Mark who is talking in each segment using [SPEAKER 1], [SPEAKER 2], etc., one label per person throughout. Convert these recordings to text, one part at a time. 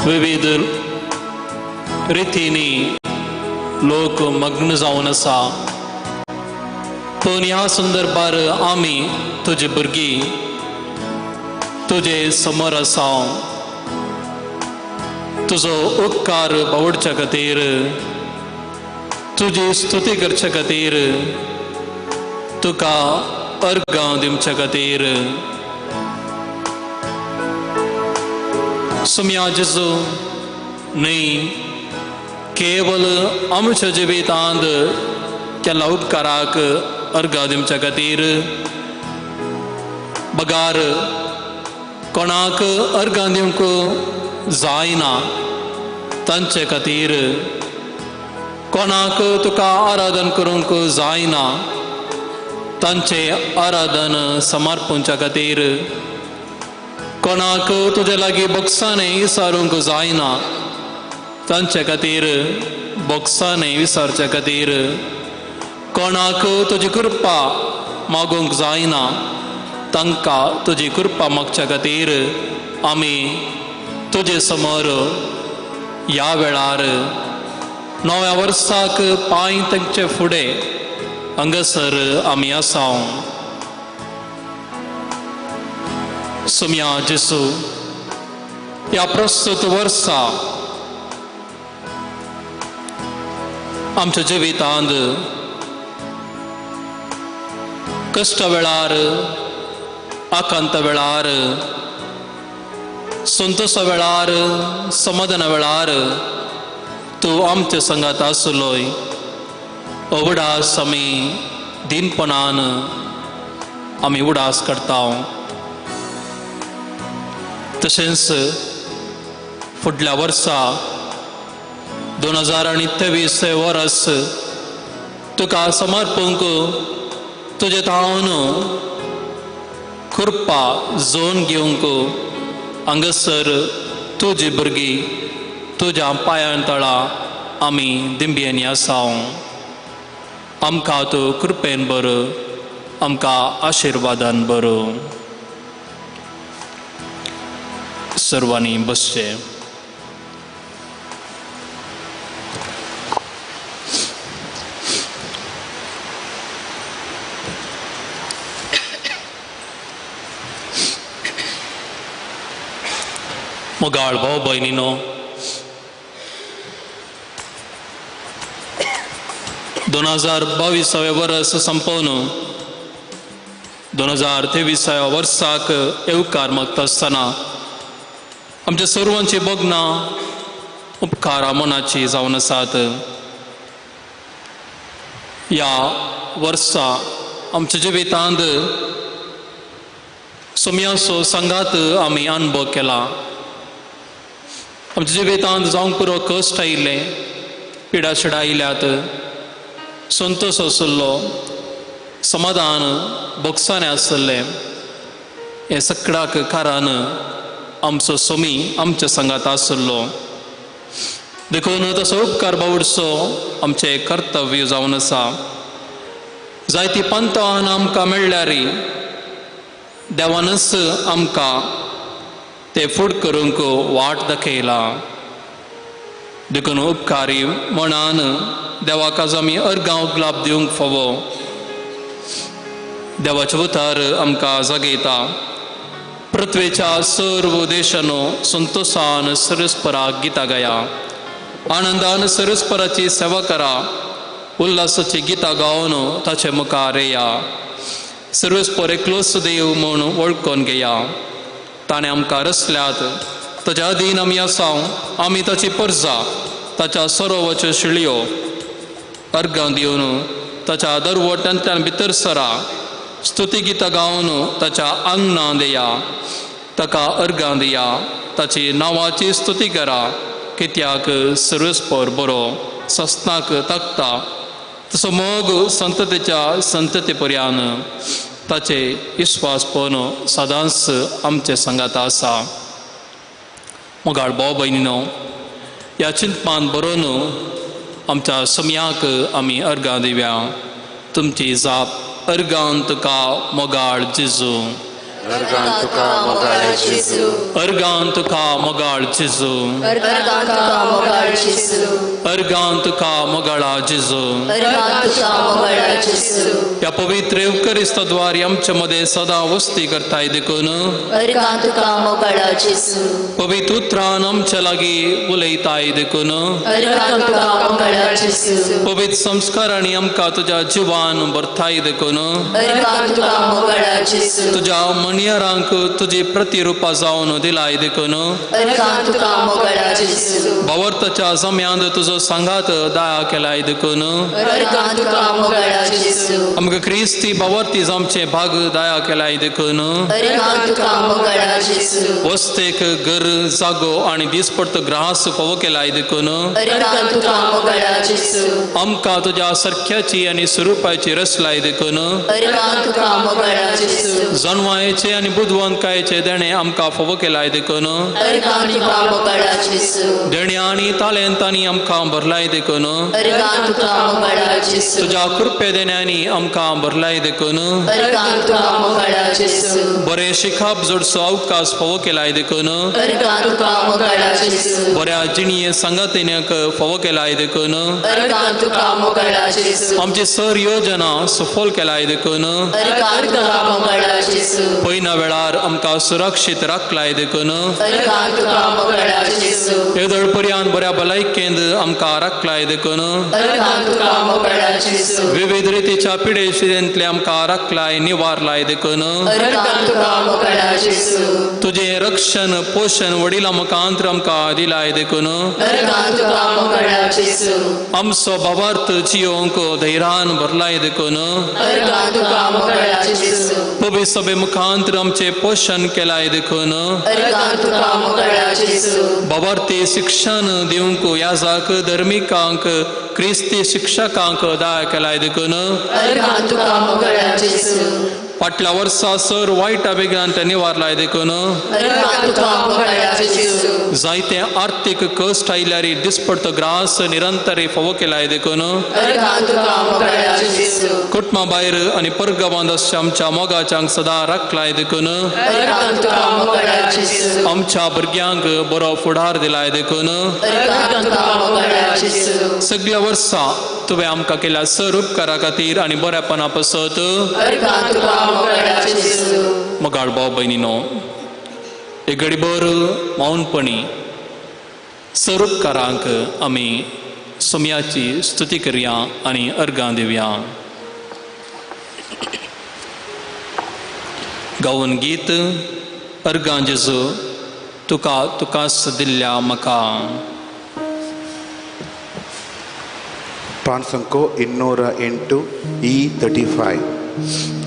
[SPEAKER 1] विविध रितींनी लोक मग्न जावन आसा. पण ह्या संदर्भार आमी तुझे भुरगीं तुझे समोर आसा. तुजो उपकार बावडच्या खातीर, तुजी स्तुती करचे खातीर, तुका अर्गां दिवच्या खातीर. सुम्या जेजू न्ही केवल आमच्या जिवितांत केल्ल्या उपकाराक अर्गां दिवच्या खातीर, बगार कोणाक अर्गां दिवंक जायना तांचे खातीर, कोणाक तुका आराधन करूंक जायना तांचे आराधन समर्पूंच्या खातीर, कोणाक तुजे लागीं बोक्सांनी विचारूंक जायना तांचे खातीर बोक्सांनी विचारच्या खातीर, कोणाक तुजी कृपा मागूंक जायना तांकां तुजी कृपा मागच्या खातीर आमी तुजे समोर ह्या वेळार नव्या वर्साक पांय तांचे फुडें हांगासर आमी आसा. सुम्या जेजू ह्या प्रस्तुत वर्सा आमच्या जिवितांत कष्ट वेळार, आकांत वेळार, संतोषा वेळार, समाधाना वेळार तूं आमच्या संगात आसलोय. उडास आमी दिनपणान आमी उडास करता. तशेंच फुडल्या वर्सा 2023 वर्स तुका समर्पूंक तुजे थावन कृपा जोन घेवंक हांगासर तुजी भुरगीं तुज्या पांयां तळा आमी दिंब्येनी आसा. आमकां तूं कृपेन भर, आमकां आशिर्वादान भर. सर्वांनी बसचे. मोगाळ भाव भयणीनो, 2022 वर्स संपवन 2023 वर्साक येवकार मागता आसतना आमच्या सर्वांची बगनां उपकारा मनाची जावन आसात. ह्या वर्सा आमच्या जिवितांत सुम्याचो संगात आमी अनुभव केला. आमच्या जिवितांत जावंक पुरो कश्ट आयिल्ले, पिडा शिडा आयल्यात, संतोष आसलो, समाधान बोगसाने आसले. हे सगळ्याक कारण आमचो सोमी आमच्या संगात आसलो. देखून तसो उपकार बावडचो आमचें कर्तव्य जावन आसा. जायती पंथान आमकां मेळ्ळ्यार देवानच आमकां ते फूड करूंक वाट दाखयला. देखून उपकारी मनान देवाक आज आमी अर्गां उगलाप दिवंक फावो. देवाचे उतार आमकां जागयता. पृथ्वेच्या सर्व देशानो संतोषान सरस्पराक गितां गाया. आनंदान सरस्पराची सेवा करा. उल्हासाची गितां गावन ताचे मुखार येया. सर्वस्पर एकलोच देव म्हूण वळखून घेया. ताणें आमकां रचल्यात, ताच्या अधीन आमी आसा. आमी ताची परजा, ताच्या सरोवाच्यो शिळयो. अर्गां दिवन ताच्या दरवटांतल्यान भितर सरा. स्तुती गितां गावन ताच्या आंगणां देया. ताका अर्गां दिया. ताची नांवाची स्तुती करा. कित्याक सर्वस्पर बरो सस्नाक ताकता. तसो मोग संततेच्या संतते पर्यान ताचे विश्वासपण सदांच आमचे संगात आसा. मोगाळ भाव भयणीनो, ह्या चिंतपान बरोवन आमच्या सम्याक आमी अर्गां दिव्या. तुमची जाप अर्गां तुका मोगाळ जेजू.
[SPEAKER 2] अर्गां तुका मोगाळ जेजू
[SPEAKER 1] अर्गां तुका मोगाळ जेजू
[SPEAKER 3] अर्गां तुका मोगाळ जेजू
[SPEAKER 1] अर्गां तुका मोगाळा जेजू
[SPEAKER 3] अर्गां तुका मोगाळ जेजू
[SPEAKER 1] या पवित्र युकरिस्ताद्वारे आमच्या मध्ये सदा वस्ती करताय देखून
[SPEAKER 3] अर्गां तुका मोगाळ जेजू
[SPEAKER 1] पवित्र उतरान आमच्या लागीं उलयताय देखून
[SPEAKER 3] अर्गां तुका मोगाळ जेजू
[SPEAKER 1] पवित्र संस्कारांनी आमकां तुज्या जिवान भरताय देखून
[SPEAKER 3] अर्गां तुका मोगाळ जेजू
[SPEAKER 1] तुज्या मणियारांक तुजी प्रतिरुपां जावन दिलाय देखून
[SPEAKER 3] अर्गां तुका मोगाळ जेजू
[SPEAKER 1] भावार्थाच्या जम्यांत तुजो सांगात दया केलाय देखून
[SPEAKER 3] अर्गां तुका मोगाळ जेजू
[SPEAKER 1] आमकां क्रिस्ती भावार्थी जावचे भाग दया केलाय देखून
[SPEAKER 3] अर्गां तुका मोगाळ जेजू
[SPEAKER 1] वस्तेक घर जागो आनी दिसपडतो ग्रास फावो केलाय देखून
[SPEAKER 3] अर्गां तुका मोगाळ जेजू
[SPEAKER 1] आमकां तुज्या सरख्याची आनी स्वरुपाची रचलाय देखून
[SPEAKER 3] अर्गां तुका मोगाळ जेजू
[SPEAKER 1] जन्मायेचे आनी बुधवंतकायेचे देणे आमकां फावो केलाय देखून
[SPEAKER 3] अर्गां तुका मोगाळ जेजू
[SPEAKER 1] देणे आनी तालेंतांनी आमकां भरलाय देखून
[SPEAKER 3] अर्गां तुका मोगाळ जेजू
[SPEAKER 1] तुज्या कृपे देण्यांनी आमकां भरलाय देखून
[SPEAKER 3] अर्गां तुका मोगाळ जेजू
[SPEAKER 1] बरे शिखाप जोडचो अवकाश फावो केलाय देखून
[SPEAKER 3] अर्गां तुका मोगाळ जेजू
[SPEAKER 1] बऱ्या जिणये संगातिन्याक फावो केलाय देखून
[SPEAKER 3] अर्गां तुका मोगाळ जेजू
[SPEAKER 1] आमची सर योजना सफल केलाय देखून
[SPEAKER 3] अर्गां तुका मोगाळ जेजू
[SPEAKER 1] पयना वेळार आमकां सुरक्षीत राखलाय देखून
[SPEAKER 3] अर्गां तुका मोगाळ जेजू
[SPEAKER 1] येदळ पर्यंत बऱ्या भलायकेंत आमकां राखलाय देखून
[SPEAKER 3] अर्गां तुका मोगाळ जेजू
[SPEAKER 1] विविध रितीच्या पिडेशिरेंतले आमकां राखलाय निवारलाय देखून
[SPEAKER 3] अर्गां तुका मोगाळ जेजू
[SPEAKER 1] तुझे रक्षण पोषण वडिलां मुखांतर आमकां दिलाय देखून
[SPEAKER 3] अर्गां तुका मोगाळ जेजू
[SPEAKER 1] आमचो भावार्थ जियोंक धैर्यान भरलाय देखून
[SPEAKER 3] अर्गां तुका मोगाळ जेजू
[SPEAKER 1] पवित्र सभे मुखांतर आमचे पोषण केलाय देखून
[SPEAKER 3] अर्गां तुका मोगाळ जेजू
[SPEAKER 1] भावार्थी शिक्षण दिवंक याजाक धर्मिकांक क्रिस्ती शिक्षकांक दया केलाय देखून
[SPEAKER 3] अर्गां तुका मोगाळ जेजू
[SPEAKER 1] फाटल्या वर्सा सर वायटा बेगान ते निवारलाय देखून
[SPEAKER 3] अर्गां तुका मोगाळ जेजू
[SPEAKER 1] जायते आर्थीक कश्ट आयल्यार दिसपडतो ग्रास निरंतर फावो केलाय देखून
[SPEAKER 3] अर्गां तुका मोगाळ जेजू
[SPEAKER 1] कुटुंबा भायर आनी परगांवांत आमच्या मोगाच्यांक सदां राखलाय देखून
[SPEAKER 3] अर्गां तुका मोगाळ जेजू
[SPEAKER 1] आमच्या भुरग्यांक बरो फुडार दिलाय देखून
[SPEAKER 3] अर्गां तुका मोगाळ जेजू
[SPEAKER 1] सगळ्या वर्सां तुवें आमकां केल्या सर उपकारा खातीर आनी बरेपणा पसत
[SPEAKER 3] अर्गां तुका मोगाळ जेजू
[SPEAKER 1] मोगाळ भाव भयणीनो एक घडीभर मौनपणी सर उपकारांक आमी सोम्याची स्तुती करया आनी अर्गां दिवया. गावन गीत अर्गां जेजू तुका तुकास दिल्ल्या म्हाका.
[SPEAKER 2] पान संको 208 E35.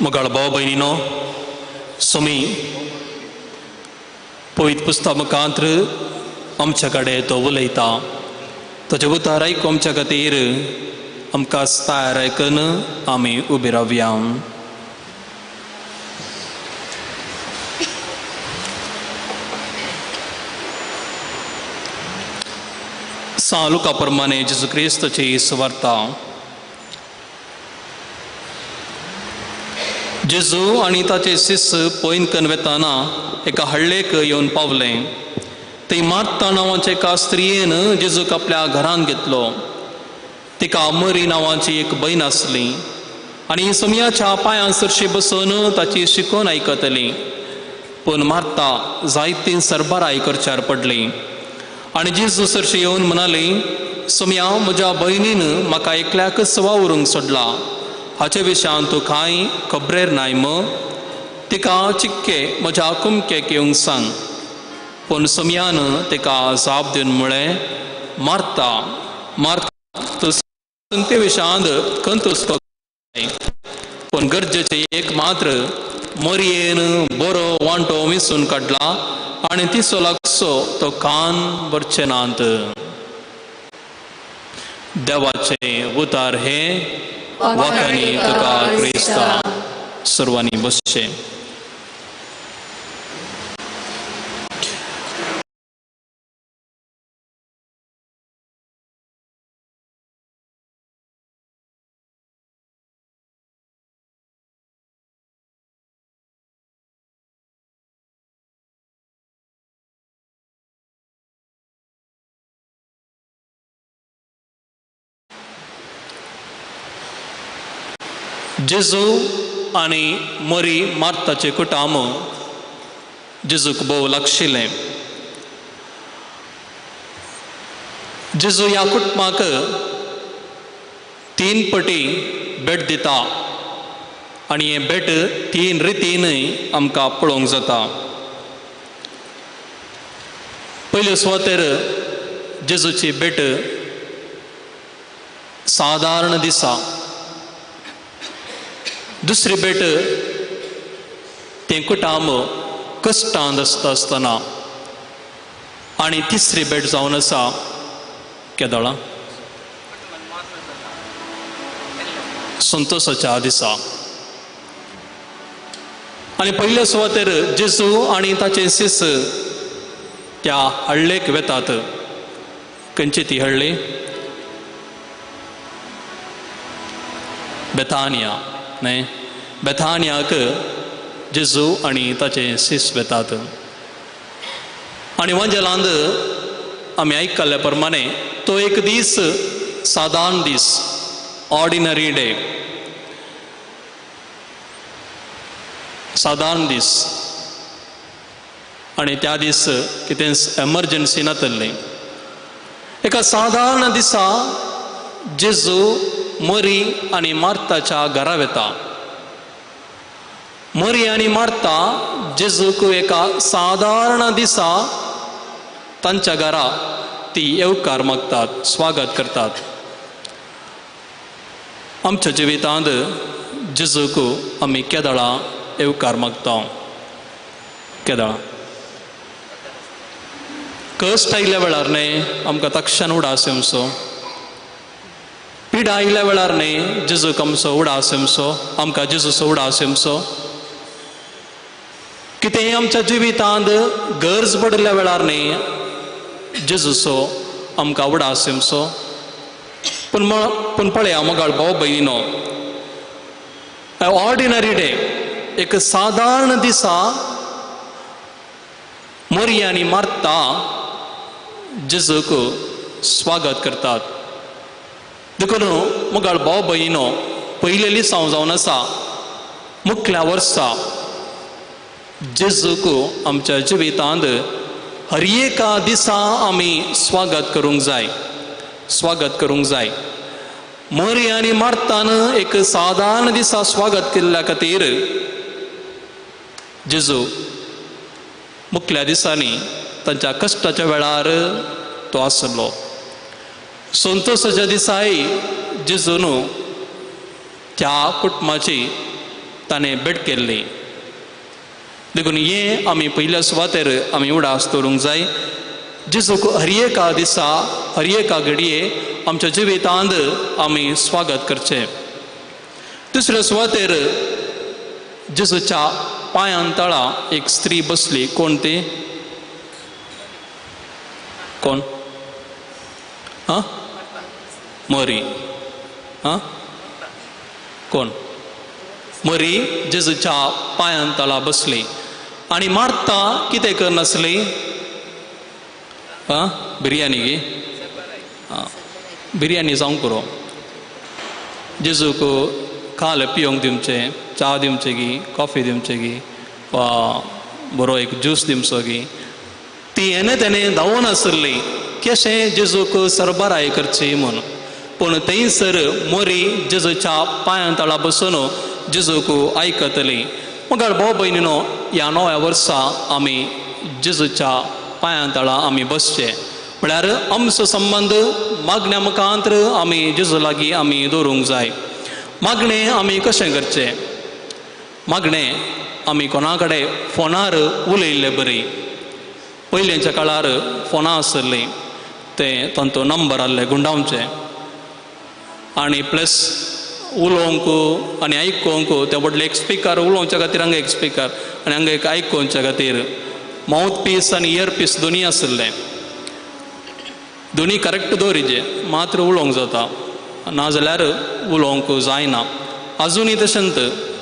[SPEAKER 1] मुगाळ भाव भयणीनो सुमी पवित्र पुस्तकांत आमच्या कडेन तो उलयता ताचे उतार आयकून आमच्या खातीर आमकां तयार आयकून आमी उबी रावया. लुका प्रमाणे जेजू क्रिस्ताची सुवार्ता. जेजू आनी ताचे शिष्य पयन वेताना एका हळ्ळेक येवन पावले. थंय मार्ता नांवाच्या एका स्त्रियेन जेजूक आपल्या घरांत घेतलो. तिका मरी नांवाची एक भयण आसली आनी समयाच्या पांयां सरशी बसून ताची शिकवण आयकतली. पूण मार्ता जायतीं सरबराय करच्यार पडली आनी जेजू सरशी येवन म्हणाली, समया म्हज्या भयणीन म्हाका एकल्याकच वावरूंक सोडला. हाचे विशयान तूं कांय खबरेर नाय तिका चिक्के म्हज्या कुमकेक येवंक सांग. पूण समयान तिका जाप दिवन म्हळें, मार्ता मार्ता तूं ते विशयांत खंतूच पूण गरजेचे एक मात्र मरयेन बरो वांटो विंचून काडला आनी तिचो लागसो तो कान भरचे नात. देवाचे उतार हे वाखाणी तुका क्रिस्ता. सर्वांनी बसचे. जेजू आनी मरी मार्ताचे कुटुंब जेजूक भोव लागशिल्लें. जेजू ह्या कुटुंबाक 3 पटी भेट दिता आनी हें भेट 3 रितीनय आमकां पळोवंक जाता. पयले सुवातेर जेजूची भेट सादारण दिसा. दुसरी भेट तें कुटुंब कश्टांत आसतना आनी तिसरी भेट जावन आसा केदळा संतोशाच्या दिसा. आनी पयल्या सुवातेर जेजू आनी ताचे शिष्य त्या हळ्ळेक वेतात. खंयची ती हळ्ळी? बेथानिया न्हय. बेथानियाक जेजू आनी ताचे शिश्य वेतात. आनी वांजेलांत आमी आयकल्ल्या प्रमाणे तो एक दीस सादारण दीस, ऑर्डिनरी डे, सादारण दीस. आनी त्या दीस कितें एमर्जन्सी नातल्ली. एका सादारण दिसा जेजू मरी आनी मार्ताच्या घरा वेता. मरी आनी मार्ता जेजूक एका सादारण दिसा तांच्या घरा ती येवकार मागतात, स्वागत करतात. आमच्या जिवितांत जेजूक आमी केदळा येवकार मागता. केदळा कश्ट आयिल्ल्या वेळार न्ही आमकां तक्षण उडास येवचो. पिडा आयिल्ल्या वेळार न्ही जेजूक आमचो उडास येवचो, आमकां जेजूचो उडास येवचो. कितेंय आमच्या जिवितांत गरज पडिल्ल्या वेळार न्ही जेजूचो आमकां उडास येवचो. पूण पळया मोगाळ भाव भयणीनो, ऑर्डिनरी डे, एक सादारण दिसा मरी आनी मार्ता जेजूक स्वागत करतात. देखून मुगाळ भाव भयणीनो, पयले लिसांव जावन आसा मुखल्या वर्सा जेजूक आमच्या जिवितांत हर एका दिसा आमी स्वागत करूंक जाय, स्वागत करूंक जाय. मरी आनी मार्तान एक सादारण दिसा स्वागत केल्ल्या खातीर जेजू मुखल्या दिसांनी तांच्या कश्टाच्या वेळार तो आसलो. संतोशाच्या दिसाय जेजून त्या कुटुंबाची ताणें भेट केल्ली. देखून हें आमी पयल्या सुवातेर आमी उडास दवरूंक जाय. जेजूक हर एका दिसा हर एका घडये आमच्या जिवितांत आमी स्वागत करचें. दुसऱ्या सुवातेर जेजूच्या पांयां तळा एक स्त्री बसली. कोण ती? कोण? मरी. कोण? मरी जेजूच्या पांयां तळा बसली. आनी मार्ता कितें करनासली? बिर्याणी गे बिर्याणी जावंक पुरो. जेजूक खाल पिवंक दिवचें, च्या दिवचें गी, कॉफी दिवचें गी, वा बरो एक ज्यूस दिवचो गी. ती तेणें धांवून आसली कशें जेजूक सरबराय करची म्हूण. पूण थंयसर मोरी जेजूच्या पांयां तळा बसून जेजूक आयकतली. मगर भाव भयणीनो, ह्या नव्या वर्सा आमी जेजूच्या पांयां तळा आमी बसचे. म्हळ्यार आमचो संबंद मागण्या मुखांतर आमी जेजू लागीं आमी दवरूंक जाय. मागणें आमी कशें करचें? मागणें आमी कोणा कडेन फोनार उलयल्लें बरी. पयलींच्या काळार फोनां आसलीं, तें तांचो नंबर आहले गुंडावचे. आनी प्लस उलोवंक आनी आयकोवंक त्या बदले एक स्पिकर, उलोवच्या खातीर हांगा एक स्पिकर आनी हांगा एक आयकोवच्या खातीर माउथ पीस आनी इयर पीस दोनी आसले. दोनी करेक्ट दवरिचे, मात्र उलोवंक जाता, नाजाल्यार उलोवंक जायना. आजुनूय तशेंच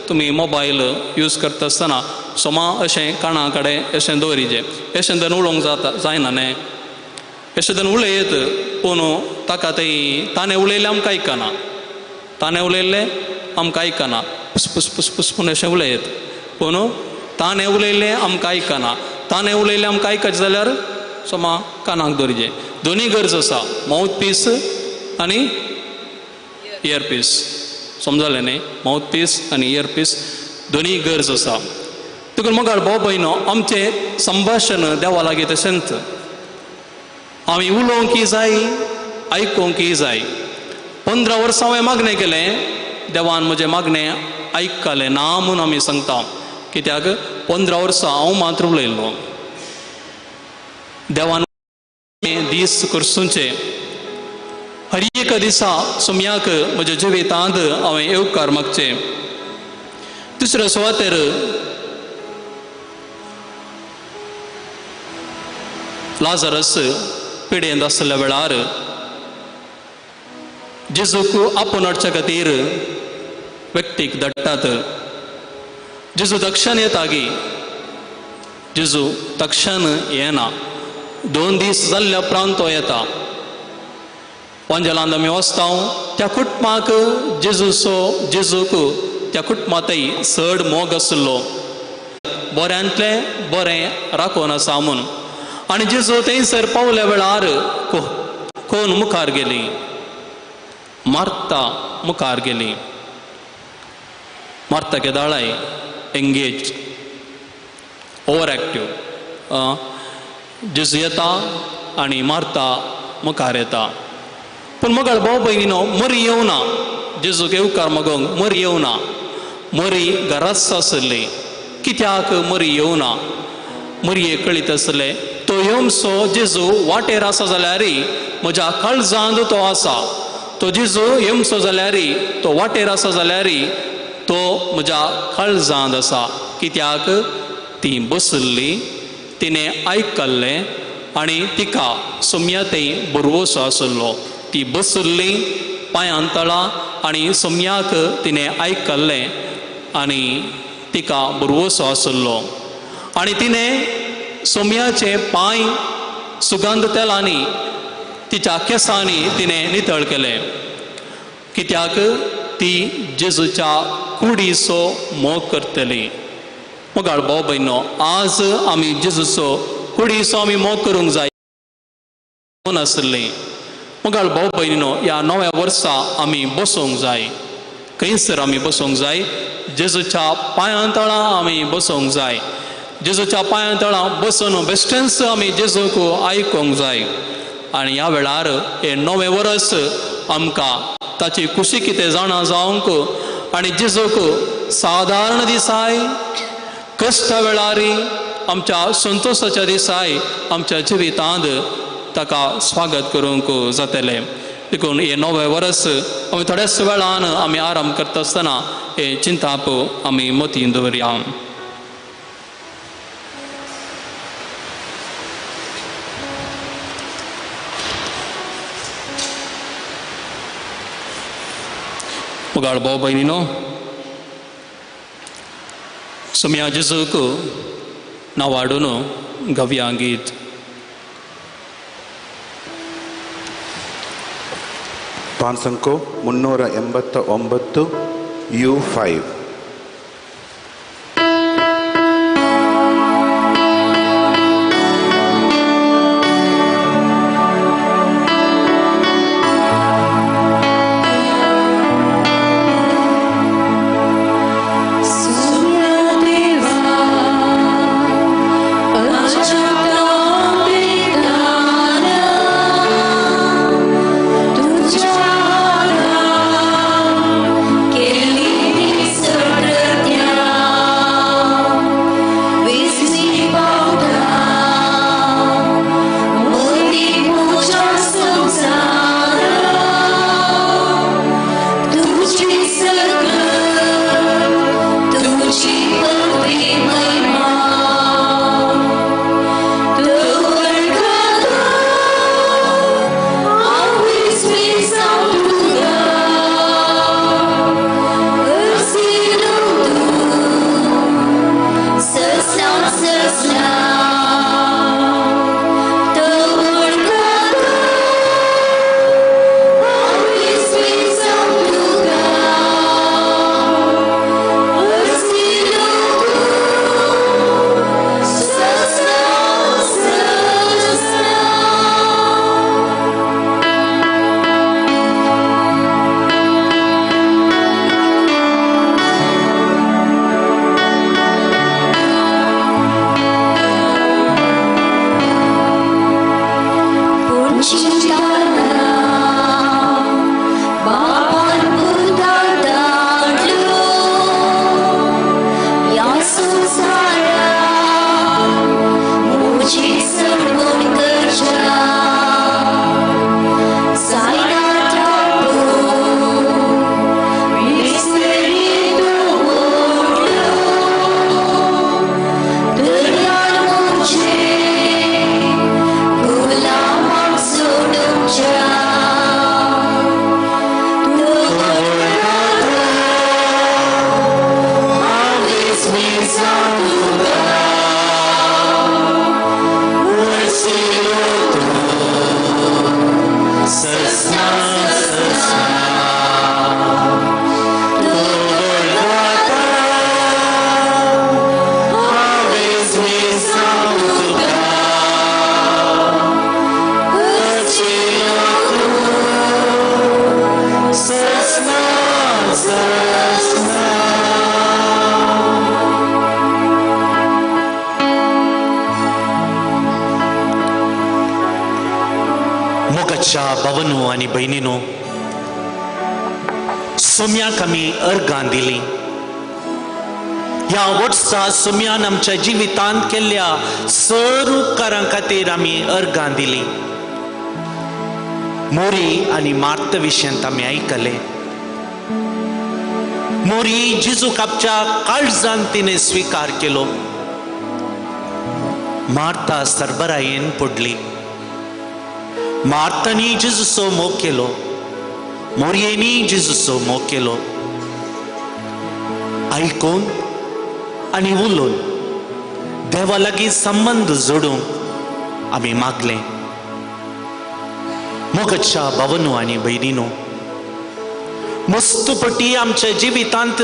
[SPEAKER 1] तुमी मोबायल यूज करता आसतना सोमा अशें काना कडेन अशें दवरिचें. अशें तरेन उलोवंक जायना न्ही. अशें तरेन उलयत पूण ताका ताणें उलयलें आमकां आयकना, ताणें उलयल्लें आमकां आयकना. पुसपुस पुसपुस पूण अशें उलयत, पूण ताणें उलयल्लें आमकां आयकना. ताणें उलयलें आमकां आयकचें जाल्यार सोमा कानाक दवरिचें. दोनी गरज आसा, माउथ पीस आनी इयर पीस. समजलें न्ही? माउथ पीस आनी इयर पीस दोनी गरज आसा. देखून मगाळ भाव भयणो, आमचें संभाशण देवा लागीं तशेंच. आमी उलोवंकय जाय, आयकोवंकय जाय. 15 वर्सां हांवें मागणें केलें, देवान म्हजें मागणें आयकलें ना म्हूण आमी सांगता. कित्याक 15 वर्सां हांव मात्र उलयल्लो. देवान दीस करसूचे, हर एक दिसा सुमयाक म्हज्या जिवितांत हांवें येवकार मागचे. दुसऱ्या सुवातेर लाजरस पिडेंत आसल्या वेळार जेजूक आपूण हाडच्या खातीर व्यक्तीक धाडटात. जेजू तक्षण येता गी, जेजू तक्षण येना. 2 दीस जाल्ल्या उपरांत तो येता. पंजलांत आमी वचता, त्या कुटुंबाक जेजूक त्या कुटुंबांतय चड मोग आसलो, बऱ्यांतलें बरें राखून आसा म्हूण. आनी जेजू थंयसर पावल्या वेळार कोण मुखार गेली? मार्ता मुखार गेली. मार्ता केदाळाय एंगेज, ओवर एक्टीव. जेजू येता आनी मार्ता मुखार येता. पूण मगाळ भाव भयणीनो, मरी येवना. जेजूक येवकार मागोवंक मरी येवना. मरी घराच आसली. कित्याक मरी येवना? मरयेक कळीत आसलें तो येवंसो जेजू वाटेर आसा जाल्यार म्हज्या काळजांत तो आसा. तो जेजू येवंसो जाल्यार, तो वाटेर आसा जाल्यार तो म्हज्या काळजांत आसा. कित्याक ती बसल्ली, तिणें आयकल्लें आनी तिका सुमयातय बरवसो आसलो. ती बसल्ली पांयां तळा आनी सुमयाक तिणें आयकल्लें आनी तिका बरवसो आसलो. आनी तिणें सुमयाचे पांय सुगंध तेलांनी तिच्या केंसांनी तिणें नितळ केले. कित्याक ती जेजूच्या कुडीचो मोग करतली. मोगाळ भाव भयणो, आज आमी जेजूचो कुडीचो आमी मोग करूंक जाय आसली. मोगाळ भाव भयणीनो, ह्या नव्या वर्सा आमी बसोवंक जाय. खंयसर आमी बसोवंक जाय? जेजूच्या पांयां तळा आमी बसोवंक जाय. जेजूच्या पांयां तळा बसून बेश्टेंच आमी जेजूक आयकोवंक जाय. आनी ह्या वेळार हे नवें वर्स आमकां ताची खुशी कितें जाणा जावंक आनी जेजूक साधारण दिसाय कष्ट वेळारी आमच्या संतोषाच्या दिसाय आमच्या जिवितांत ताका स्वागत करूंक जातलें. देखून हे नवे वर्स आमी थोड्याच वेळान आमी आराम करता आसतना हे चिंताप आमी मतीन दवरया. मुगाळ भाव भयणीनो, सम्या जेजूक नांवाडून गव्या गीत.
[SPEAKER 2] ಪಾನ್ ಸಂಖ್ಯೆ 389 U5.
[SPEAKER 4] मोगाच्या भावांनो आणि बहिणीनो, सोम्याक आमी अर्गां दिली. ह्या वर्सा सोम्यान आमच्या जिवितांत केल्ल्या सर्व उपकारां खातीर आमी अर्गां दिली. मोरी आनी मार्त विशयांत आमी आयकले. मोरी जेजूक आपच्या काळजांत तिने स्वीकार केलो. मार्ता सरबरायेन पडली. मार्तानी जेजूचो मोग केलो, मोरयेनी जेजूचो मोग केलो. आयकून आनी उलोवन देवा लागीं संबंध जोडूंक आमी मागले. मोगाच्या भावांनो आनी भयणीनो, मस्तपटी आमच्या जिवितांत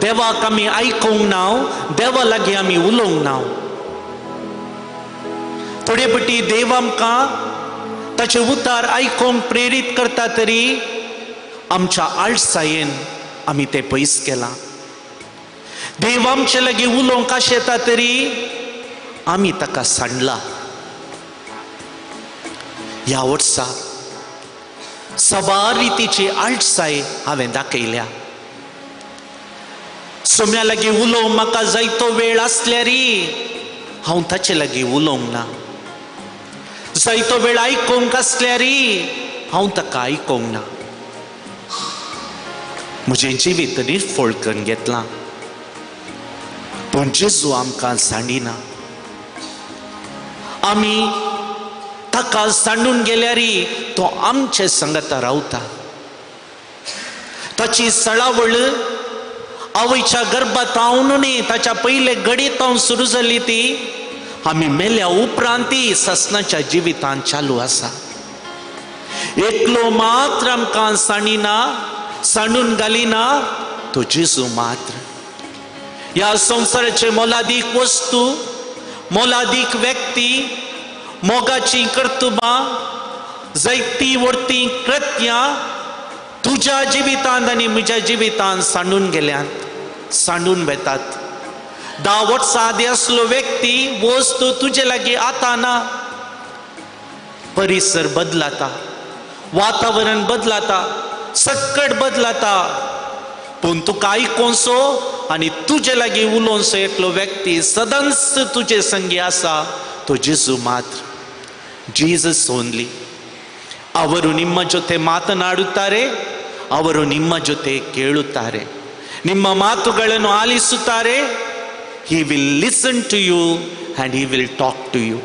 [SPEAKER 4] देवाक आमी आयकूंक ना, देवा लागीं आमी उलोवंक ना. थोडे पटी देव आमकां ताचे उतार आयकूंक प्रेरीत करता, तरी आमच्या आळसायेन आमी ते पयस केलां. देव आमचे लागीं उलोवंक आशें येता, तरी आमी ताका सांडला. ह्या वर्सा सवा रितीची आळसाय हांवें दाखयल्या. सोम्या लागी उलोवंक म्हाका जायतो वेळ आसल्यारी हांव ताचे लागी उलोवंक ना. जायतो वेळ आयकोंक आसल्यारी हांव ताका आयकोंक ना. म्हजें जिवीत निर्फळ करून घेतलां, पूण जेजू आमकां सांडिना. आमी ताका सांडून गेल्यारी तो आमचे संगता रावता. ताची सळावळ आवयच्या गर्भात हांव ताच्या पयले घडीत हांव सुरू जाली ती आमी मेल्या उपरांतय ससनाच्या जिवितांत चालू आसा. एकलो मात्र आमकां सांडिना, सांडून घालिना, तो जेजू मात्र. ह्या संवसाराचे मोलादीक वस्तू, मोलादीक व्यक्ती, मोगाची कर्तुबां, जायती व्हडती कृत्यां तुज्या जिवितांत आनी म्हज्या जिवितांत सांडून गेल्यात, सांडून वेतात. 10 वर्सां आदी असलो व्यक्ती, वस्तू तुजे लागीं आताना. परिसर बदलाता, वातावरण बदलाता, सकट बदलाता, पूण तुका आयकोसो आनी तुजे लागीं उलोवसो एकलो व्यक्ती सदांच तुजे संगी आसा, तो जेजू मात्र. Jesus only. ಅವರು ನಿಮ್ಮ ಜೊತೆ ಮಾತನಾಡುತ್ತಾರೆ, ಅವರು ನಿಮ್ಮ ಜೊತೆ ಕೇಳುತ್ತಾರೆ, ನಿಮ್ಮ ಮಾತುಗಳನ್ನು ಆಲಿಸುತ್ತಾರೆ. He will listen to you and he will talk to you.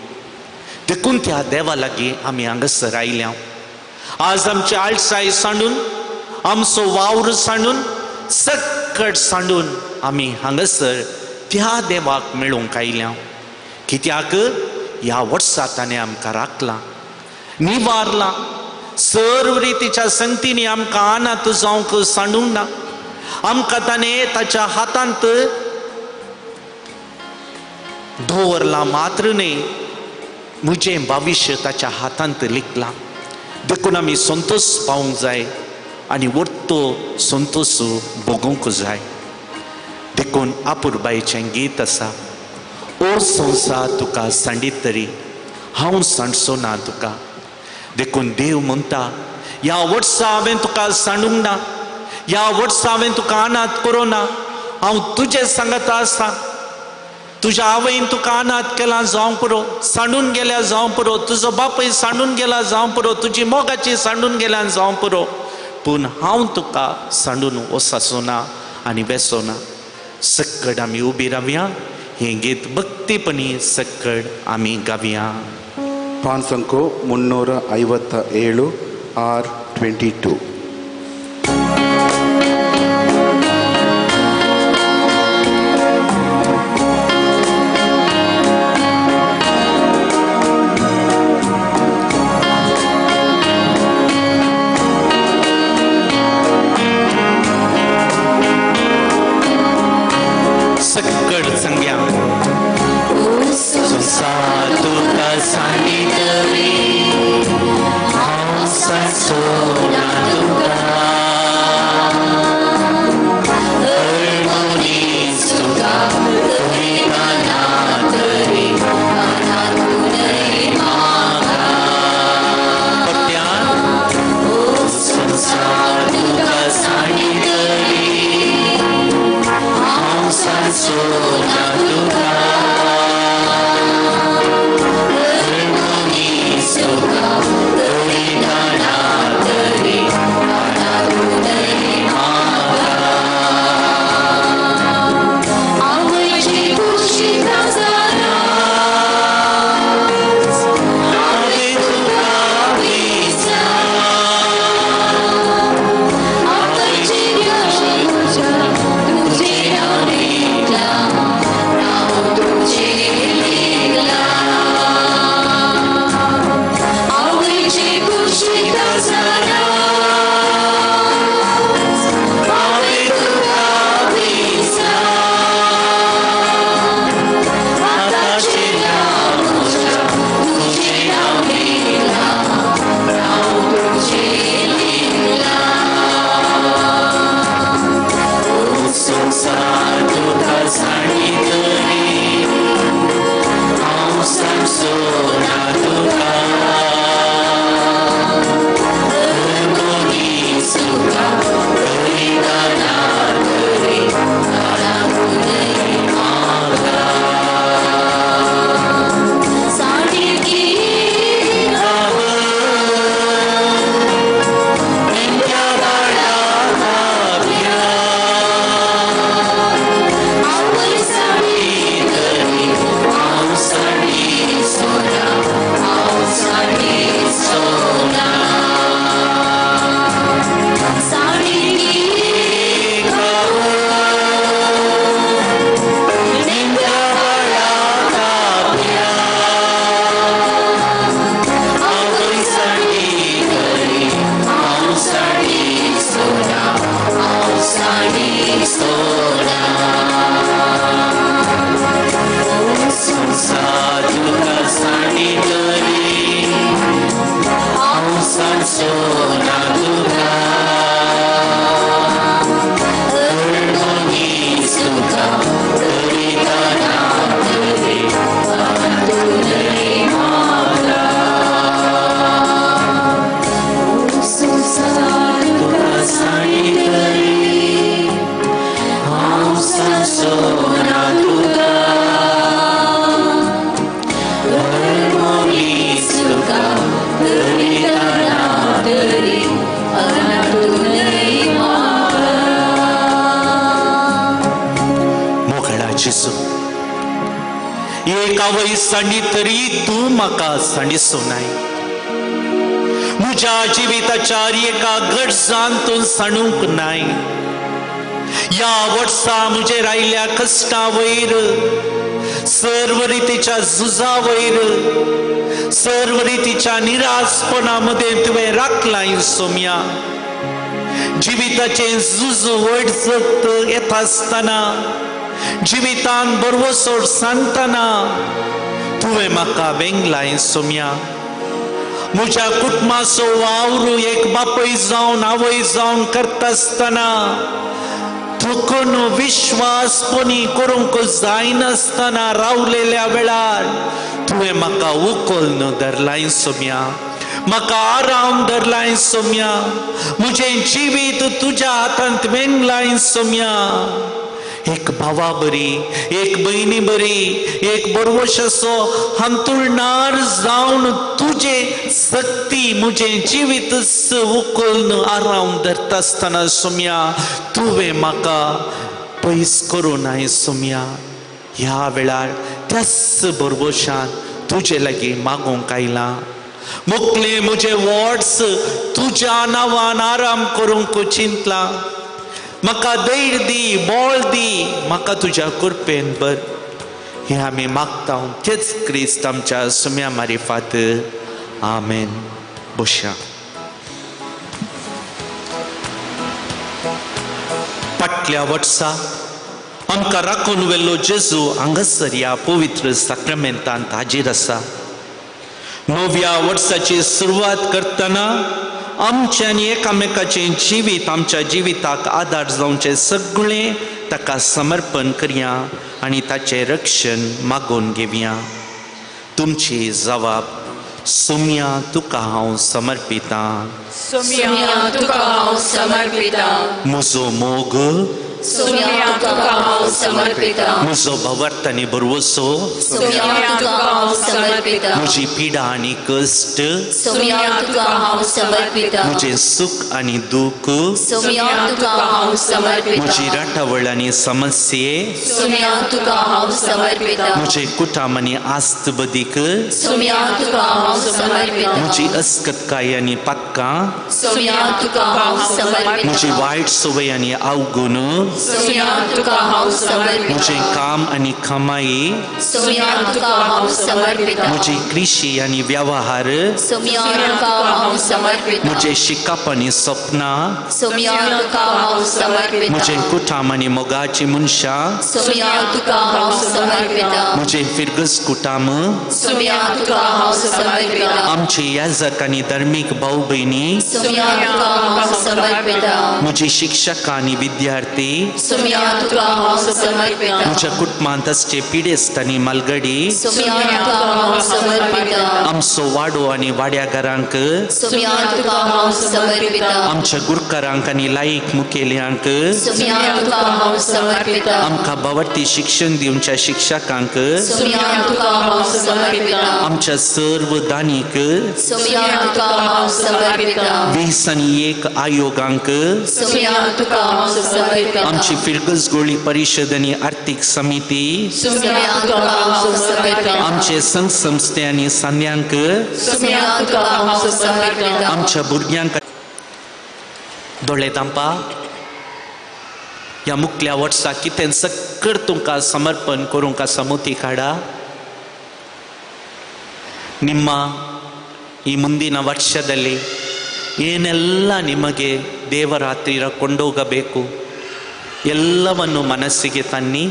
[SPEAKER 4] देखून त्या देवा लागीं आमी हांगासर आयल्या. आज आमचे आळसाय सांडून, आमचो वावर सांडून, सकट सांडून आमी हांगासर त्या देवाक मेळूंक आयल्या. कित्याक ह्या वर्सां ताणें आमकां राखलां, निवारलां. सर्व रितीच्या संगतींनी आमकां अनाथ जावंक सांडूंक ना. आमकां ताणें ताच्या हातांत दवरलां मात्र न्ही, म्हजें भविश्य ताच्या हातांत लिखलां. देखून आमी संतोश पावूंक जाय आनी वर्तो संतोश भोगूंक जाय. देखून आपुरबायेचें गीत आसा. ओ संवसार तुका सांडीत तरी हांव सांडचो ना तुका. देखून देव म्हणटा, ह्या वर्सां हांवें तुका सांडूंक ना, ह्या वर्सां हांवें तुका अनाथ करूं ना. हांव तुजे सांगता आसा. तुज्या आवयन तुका अनाथ केलां जावं पुरो, सांडून गेल्या जावं पुरो, तुजो बापूय सांडून गेला जावं पुरो, तुजी मोगाची सांडून गेल्या जावं पुरो, पूण हांव तुका सांडून वचचो ना आनी वेचो ना. सकट आमी उबी रावया. हें गीत भक्तीपणी सकट आमी गावया.
[SPEAKER 2] पान संको 357 R22.
[SPEAKER 4] सकट संग्या. संसार तुका सांडीत तरी हांव सांडचो ना तुका. मनीस तुका करिना ना तरी अनाथूनय म्हाका. पट्ट्यान संसार तुका सांडीत तरी हांव सांडचो ना तुका.
[SPEAKER 3] तुझे
[SPEAKER 4] सोना संसार तुका साडी तरी हांव सोना तुका मनीस तुका करिताना तरी तुले म्हाका संसार तुका साडी तरी हांव सोना तुका जेसू एक आवय सांडी तरी तू म्हाका सांडिसो नाय म्हज्या जिविताच्या एका गरजांतून सांडूंक नाय ह्या वर्सा म्हजेर आयिल्ल्या कश्टां वयर सर्व रितीच्या झुजा वयर सर्व रितीच्या निराशपणा मध्ये तुवें राखलां सोम्या जिविताचें झुज वडचत येता आसतना जिवितान बरोबर सोड सांगतना तुवें म्हाका वेंगलाय सोम्या म्हज्या कुटुंबाचो वावर एक बापय जावन आवय जावन करता आसतना थकून विश्वासपणी करूंक जायनासतना रावलेल्या वेळार तुवें म्हाका उखलून धरलाय सोम्या म्हाका आराम धरलाय सोम्या म्हजें जिवीत तुज्या हातांत वेंगलाय सोम्या एक भावा बरी एक बहिणी बरी एक बरोवशाचो हांतुरणार जावन तुजे सक्ती म्हजे जिवीत उखलून आराम धरता आसतना सोम्या तुवें म्हाका पयस करूं नाय सोम्या ह्या वेळार त्याच बरोवशान तुजे लागीं मागूंक आयलां मुखले म्हजे वर्ड्स तुज्या नांवान आराम करूंक चिंतलां म्हाका धैर्य दी बोळ दी म्हाका तुज्या कृपेन भर हे आमी मागता तेच क्रिस्त आमच्या सुम्या मारिफात आमेन बशा फाटल्या वर्सा आमकां राखून व्हेल्लो जेजू हांगासर ह्या पवित्र साक्रामेंतांत हाजीर आसा नव्या वर्साची सुरवात करतना आमचे आनी एकामेकाचें जिवीत आमच्या जिविताक आदार जावचें सगळें ताका समर्पण करया आनी ताचें रक्षण मागून घेवया तुमची जबाब सोम्या तुका हांव समर्पितां
[SPEAKER 3] सोम्या तुका हांव समर्पितां
[SPEAKER 4] म्हजो मोग
[SPEAKER 3] सोम्या तुका हांव समर्पितां
[SPEAKER 4] म्हजो भवार्थानी बरवसो
[SPEAKER 3] सोम्या तुका हांव समर्पितां
[SPEAKER 4] म्हजी पिडा आनी कश्ट
[SPEAKER 3] सोम्या तुका हांव समर्पितां
[SPEAKER 4] म्हजें सूख आनी दूख
[SPEAKER 3] सोम्या तुका हांव समर्पितां
[SPEAKER 4] म्हजी राटावळ आनी समस्ये
[SPEAKER 3] सोम्या तुका हांव समर्पितां
[SPEAKER 4] म्हजें कुटाम आनी आस्त बदीक
[SPEAKER 3] सोम्या तुका हांव समर्पितां
[SPEAKER 4] म्हजी अस्कतकाय आनी पातकां
[SPEAKER 3] सोम्या तुका हांव समर्पितां
[SPEAKER 4] म्हजी वायट संवय आनी अवगुण
[SPEAKER 3] सोम्या तुका हांव समर्पितां
[SPEAKER 4] म्हजें काम आनी कमाई
[SPEAKER 3] सोम्या तुका हांव समर्पितां
[SPEAKER 4] म्हजी कृशी आनी वेव्हार
[SPEAKER 3] सोम्या तुका हांव समर्पितां
[SPEAKER 4] म्हजें शिकप आनी सपनां
[SPEAKER 3] सोम्या तुका हांव समर्पितां
[SPEAKER 4] म्हजें कुटाम आनी मोगाचीं मनशां
[SPEAKER 3] सोम्या तुका हांव समर्पितां
[SPEAKER 4] म्हजें फिरगस कुटाम
[SPEAKER 3] सोम्या तुका हांव समर्पितां
[SPEAKER 4] आमचे याजक आनी धर्मीक भाव भयणी
[SPEAKER 3] सोम्या तुका हांव समर्पितां
[SPEAKER 4] म्हजी शिक्षकां आनी विद्यार्थी
[SPEAKER 3] सोम्या तुका हांव समर्पितां
[SPEAKER 4] म्हज्या कुटुंबांत आसचे पिडेस्त आनी मालगडी
[SPEAKER 3] सोम्या तुका हांव समर्पितां
[SPEAKER 4] आमचो वाडो आनी वाड्यागारांक
[SPEAKER 3] सोम्या तुका हांव समर्पितां
[SPEAKER 4] आमच्या गुरकारांक आनी लायक मुखेल्यांक
[SPEAKER 3] सोम्या तुका हांव समर्पितां
[SPEAKER 4] आमकां बावरती शिक्षण दिवच्या शिक्षकांक
[SPEAKER 3] सोम्या तुका हांव समर्पितां
[SPEAKER 4] आमच्या सर्व दानीक
[SPEAKER 3] सोम्या तुका हांव समर्पितां 21 आयोगांक सोम्या तुका हांव समर्पितां
[SPEAKER 4] आमची फिरगस गोळी परिशद आनी आर्थीक समिती
[SPEAKER 3] सोम्या तुका हांव समर्पितां
[SPEAKER 4] आमचे संघ संस्थे आनी सान्यांक
[SPEAKER 3] सोम्या तुका हांव समर्पितां
[SPEAKER 4] आमच्या भुरग्यांक दोळे तांपा ह्या मुखल्या वर्सा कितें सगळं तुमकां समर्पण करूंक आसा मोती काडा ನಿಮ್ಮ ಈ ಮುಂದಿನ ವರ್ಷದಲ್ಲಿ ಏನೆಲ್ಲ ನಿಮಗೆ ದೇವರ ಹತ್ತಿರ ಕೊಂಡೋಗಬೇಕು ಎಲ್ಲವನ್ನು ಮನಸ್ಸಿಗೆ ತನ್ನಿ.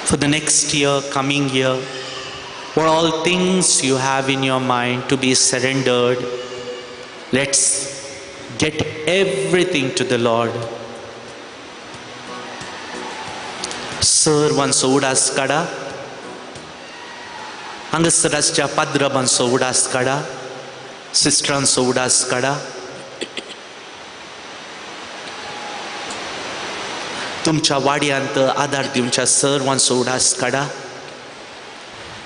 [SPEAKER 4] For the next year, coming year, what all things you have in your mind to be surrendered, let's get everything to the Lord. सर्वांचो उडास काढा. हांगासराच्या पाद्रबांचो उडास काढा. सिस्टरांचो उडास काढा. तुमच्या वाड्यांत आदार दिवच्या सर्वांचो उडास काढा.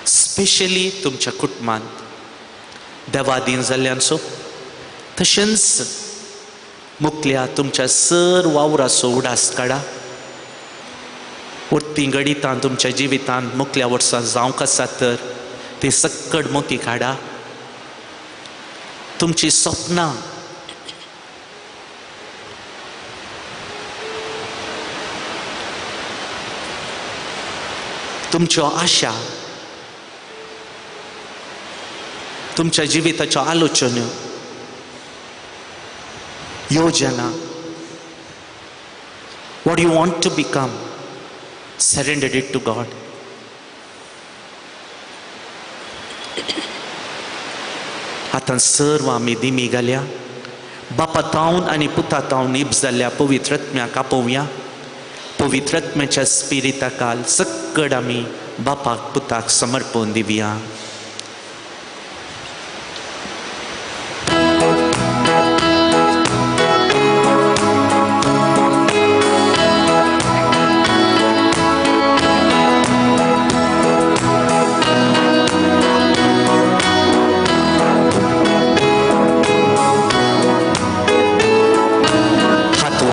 [SPEAKER 4] स्पेशली तुमच्या कुटुंबांत देवादीन जाल्ल्यांचो, तशेंच मुखल्या तुमच्या सर्व वावराचो उडास काढा. उरती गणितान तुमच्या जिवितांत मुखल्या वर्सां जावंक आसा तर ती सक्कड मोती काढा. तुमची स्वप्नां, तुमच्यो आशा, तुमच्या जिविताच्यो आलोचन्यो, योजना, what you want to become, surrender it to God. आतां सर्व आमी दिमी घालया. बापा तावन आनी पुता तावन इब जाल्ल्या पवित्र आत्म्याक आपोवया. पवित्र आत्म्याच्या स्पिरिताकाल सक्कड आमी बापाक पुताक समर्पण दिवया.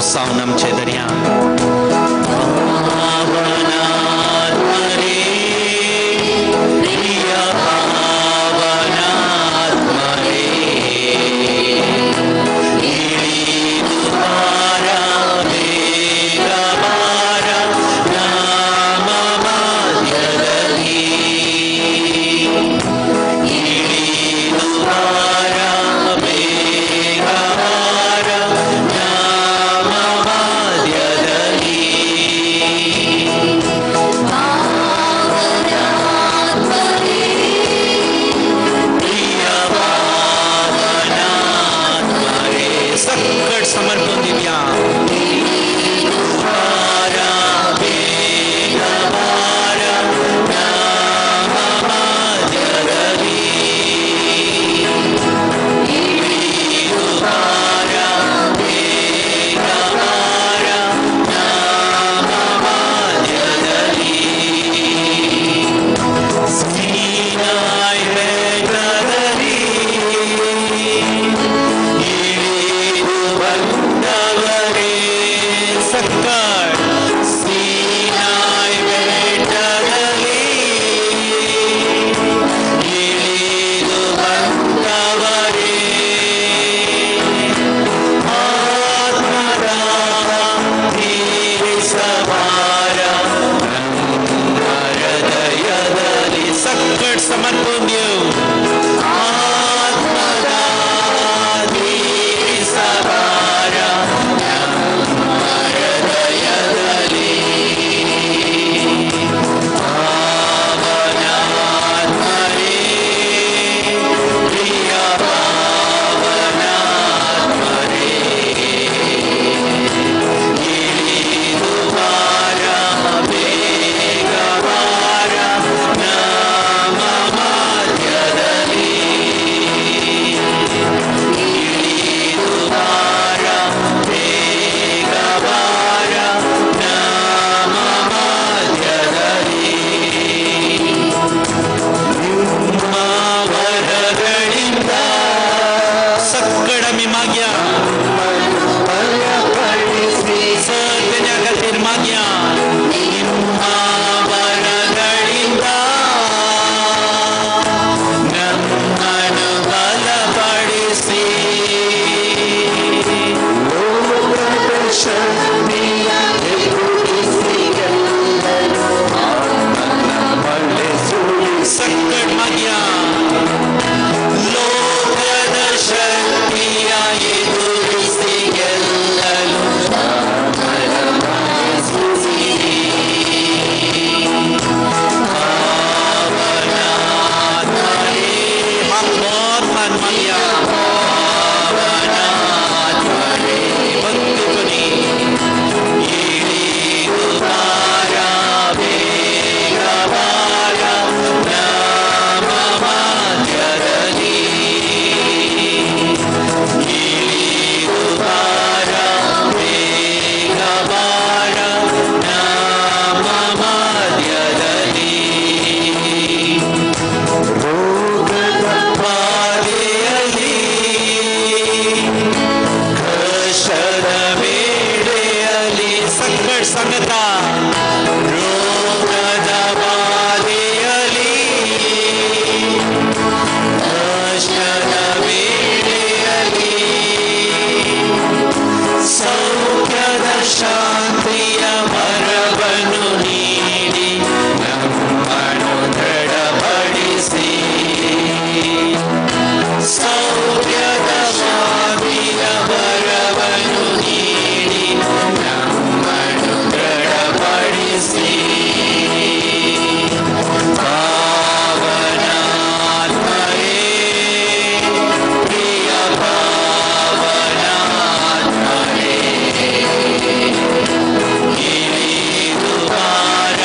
[SPEAKER 4] सावन आमचे दर्या ಹಾಡು ಸಂಗತ ರೋಗದ ಬಾಧೆಯಲ್ಲಿ ಕಷ್ಟದ ವೇಳೆಯಲ್ಲಿ ಸೌಖ್ಯದ ಶಾಂತಿಯ ವರವನ್ನು ನೀಡಿ ನಮ್ಮನ್ನು ದೃಢಪಡಿಸಿ ಸೌಖ್ಯದ ಶಾಂತಿಯ ವರವನ್ನು ನೀಡಿ ನಮ್ಮನ್ನು ದೃಢಪಡಿಸಿ ಪಾವನಾತ್ಮರೇ ಪ್ರಿಯ ಪಾವನಾತ್ಮರೇ ಇಳಿದು ಬಾರ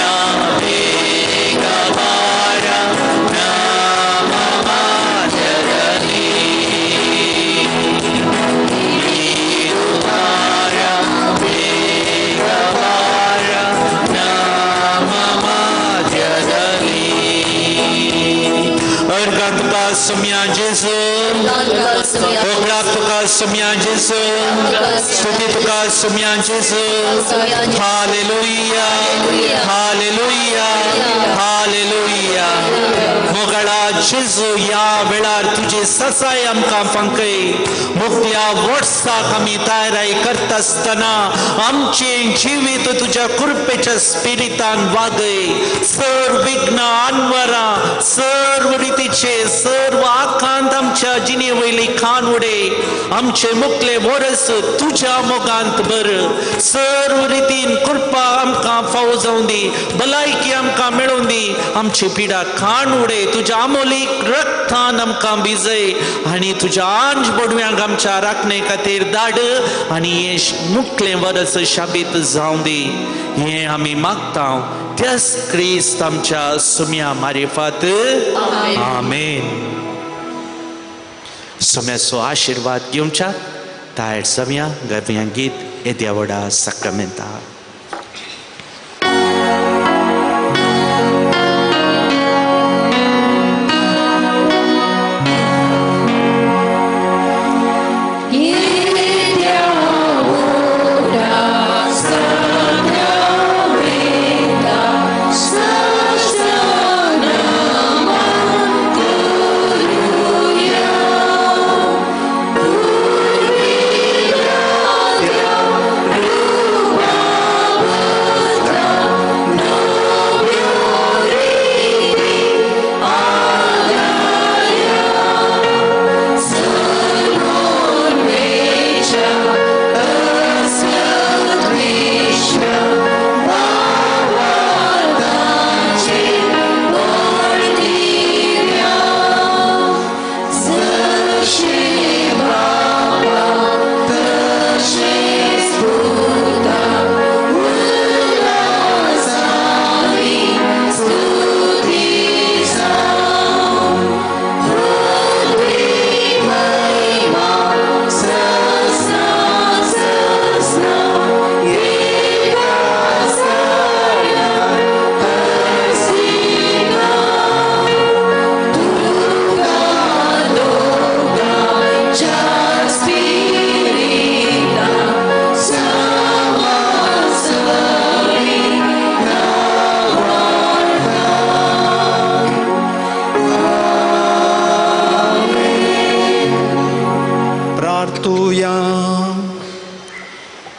[SPEAKER 4] ಬೇಗ ಬಾರ ನಾಮ ಮಾರ್ಗದಲ್ಲಿ ಇಳಿದು ಬಾರ ಬೇಗ ಬಾರ ನಾಮ ಮಾರ್ಗದಲ್ಲಿ Organ tuka sumya Jesu Ogla tuka sumya Jesu Stuti tuka sumya Jesu Hallelujah Hallelujah Hallelujah Mogala Jesu ya velar tuje sasay amka fankai Muktia वर्षा कमी तयाराई करत असताना आमचे जीवित तुझ्या कृपेच्या स्पिरितान वागे सर्व विघ्न अनवरा सर्व रीतीचे सर्व आकांत आमच्या जिने वयली खान उडे आमचे मुकले वरस तुझ्या मोगांत बर सर्व रीतीन कृपा आमकां फावो जावं दी भलायकी आमकां मेळोवन दी आमची पिडा खाण उडे तुझ्या अमोलीक रक्तान आमकां भिजय आनी तुझ्या आंज बोडव्यांक आमच्या राखणे खातीर धाड आनी हे मुकले वरस शाबीत जावं दी हे आमी मागता त्याच क्रिस्त आमच्या सुम्या मारिफात आमेन सुम्याचो आशीर्वाद घेवच्या तायर सुम्या गव्या गीत येद्यावडा साक्रामेंता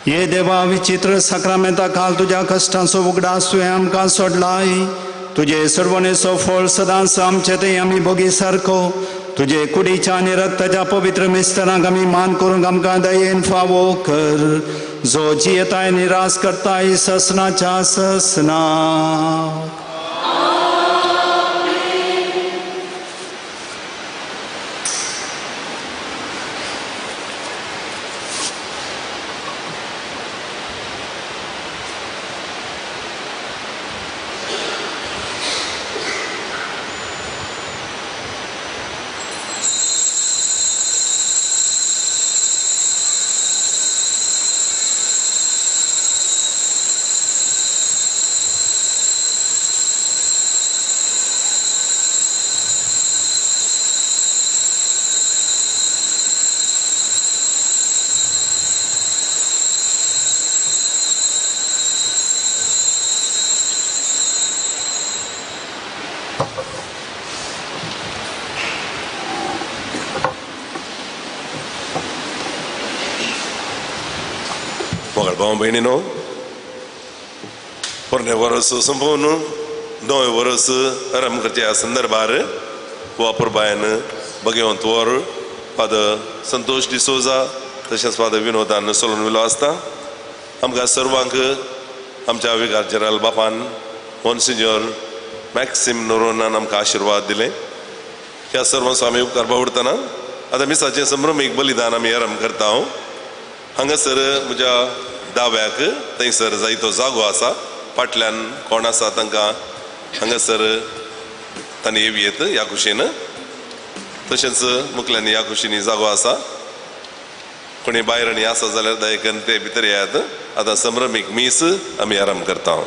[SPEAKER 5] ये देवा विचित्र साक्रामेंता काल तुझ्या कष्टांचो उगडास तुवें आमकां सोडलाय तुझे सोडवणेचो फळ सदांच आमचे थंय आमी भोगी सारको तुझे कुडीच्या आनी रक्ताच्या पवित्र मिस्तरांक आमी मान करूंक आमकां दयेन फावो कर जो जियेताय निराश करताय ससनाच्या ससना
[SPEAKER 6] भाव भयणीनो, पोरणे वर्स संपवन 9 वर्स आराम करच्या संदर्भार वापर बायन भगवंत वर फादर संतोष डिसोजा तशेंच फादर विनोदान सोलून विलो आसता. आमकां सर्वांक आमच्या विकार जनरल बापान मॉन्सिन्योर मॅक्सिम नोरोनान आमकां आशिर्वाद दिले. ह्या सर्वांचो आमी उपकार बावडतना आतां मिसाचें संभ्रमीक बलिदान आमी आरंभ करता. हांगासर म्हज्या दाव्याक थंयसर जायतो जागो आसा. फाटल्यान कोण आसा तांकां हांगासर तांणी येवयेत ह्या कुशीन. तशेंच मुखल्यांनी ह्या कुशीनी जागो आसा. कोणी भायर आनी आसा जाल्यार दयेकन ते भितर येयात. आतां संभ्रमीक मीस आमी आरंभ करता.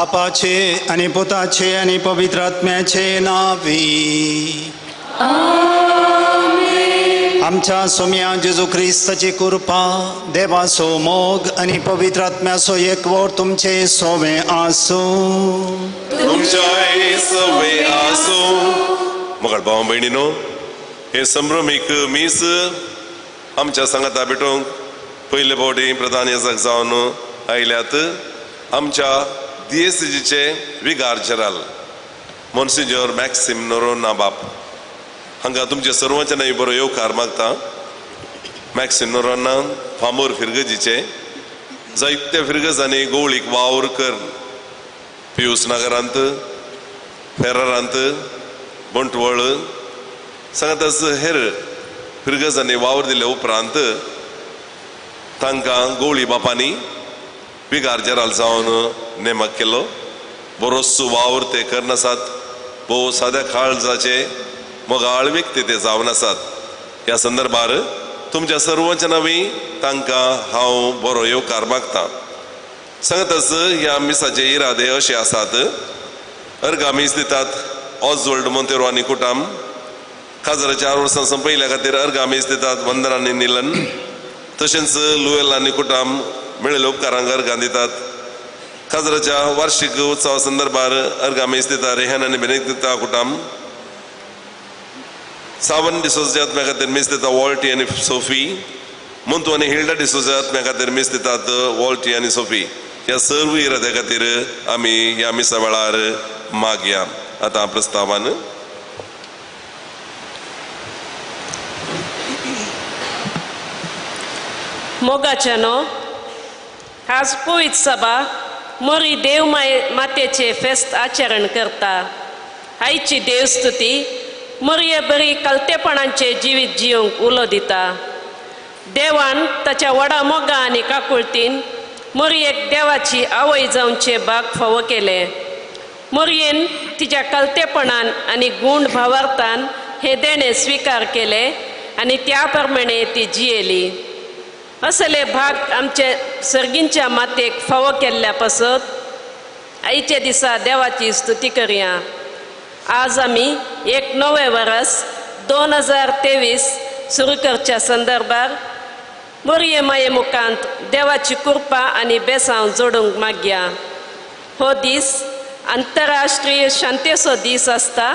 [SPEAKER 5] बापाचे आणि पुताचे आणि पवित्र आत्म्याचे नावी आमच्या सोम्या जेजू ख्रिस्ताची कृपा देवाचो मोग आणि पवित्र आत्म्याचो एकवट तुमचे सोवे आसो
[SPEAKER 6] तुमच्या सवय आसो मगळ भाव बहिणीनो हे संभ्रमीक मीस आमच्या संगता भेटोंक पयले फावटी प्रधान याजक जावन आयल्यात आमच्या DSCGचे विगार जनरल मोन्सिंजर मॅक्सिम नोरोना बाप हांगा तुमचे सर्वांचे नांव बरो येवकार मागता मॅक्सिम नोरोना फांबोर फिरगजीचे जायत्या फिरगजांनी गवळीक वावर कर पियूस नगरांत फेरारांत बंटवळ सांगातच हेर फिरगजांनी वावर दिले उपरांत तांकां गवळी बापांनी विगार जनरल जावन नेमक केलो बरोसो वावर ते करनासात भोव साद्या काळजाचे मोगाळ व्यक्ती ते जावन आसात ह्या संदर्भार तुमच्या सर्वांच्या नांवी तांकां हांव बरो येवकार मागता सांगतच ह्या मिसाचे इरादे अशे आसात अर्गामीस दितात ऑजवर्ल्ड मोंतेरो आनी कुटाम काजरा 4 वर्सां संपयल्या खातीर अर्गामीस दितात वंदना आनी निलन तशेंच लुएल आनी कुटाम मेळिल्ल्या उपकारांक अर्गां दितात काजराच्या वार्षिक उत्सवा संदर्भार अर्गामीस दिता रेहान आनी बेनेडिक्ता कुटाम सावन डिसोजा आत्म्या खातीर मीस दिता वॉल्टी आनी सोफी मोंतू आनी हिल्डा डिसोजा आत्म्या खातीर मीस दितात वॉल्टी आनी सोफी ह्या सर्व इराद्या खातीर आमी ह्या मिसा वेळार मागया आतां प्रस्तावान
[SPEAKER 7] मोगाच्यानो आज पवित्र सभा मोरी देव मातेचे फेस्त आचरण करता आयची देवस्तुती मोरये बरी कलतेपणांचे जिवीत जिवंक उलो दिता देवान ताच्या व्हडा मोगा आनी काकुळतीन मोरयेक देवाची आवय जावचे भाग फावो केले मोरयेन तिच्या कलतेपणान आनी गूण भावार्थान हे देणे स्वीकार केले आनी त्या प्रमाणे ती जियेली असले भाग आमचे सर्गींच्या मातेक फावो केल्ल्या पासत आयचे दिसा देवाची स्तुती करया आज आमी एक नवे वर्स 2023 सुरू करच्या संदर्भार मोरये माये मुखांत देवाची कृपा आनी बेसांव जोडूंक मागया हो दीस आंतरराष्ट्रीय शांतेचो दीस आसता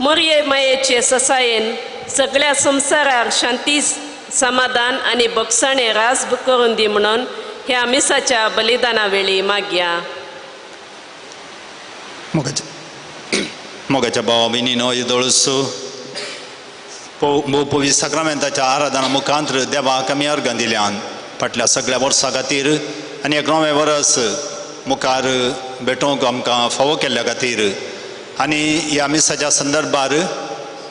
[SPEAKER 7] मोरये मायेचे ससायेन सगळ्या संवसारार शांती समाधान आनी भोगसाणे रास करून दी म्हणून ह्या मिसाच्या बलिदाना वेळी मागया
[SPEAKER 5] मोगाच्या भावा भयणीनो येदोळस पवित्र साक्रामेंताच्या आराधना मुखांतर देवाक आमी अर्गां दिल्यान फाटल्या सगळ्या वर्सां खातीर आनी एक नवें वर्स मुखार भेटोवंक आमकां फावो केल्ल्या खातीर आनी ह्या मिसाच्या संदर्भार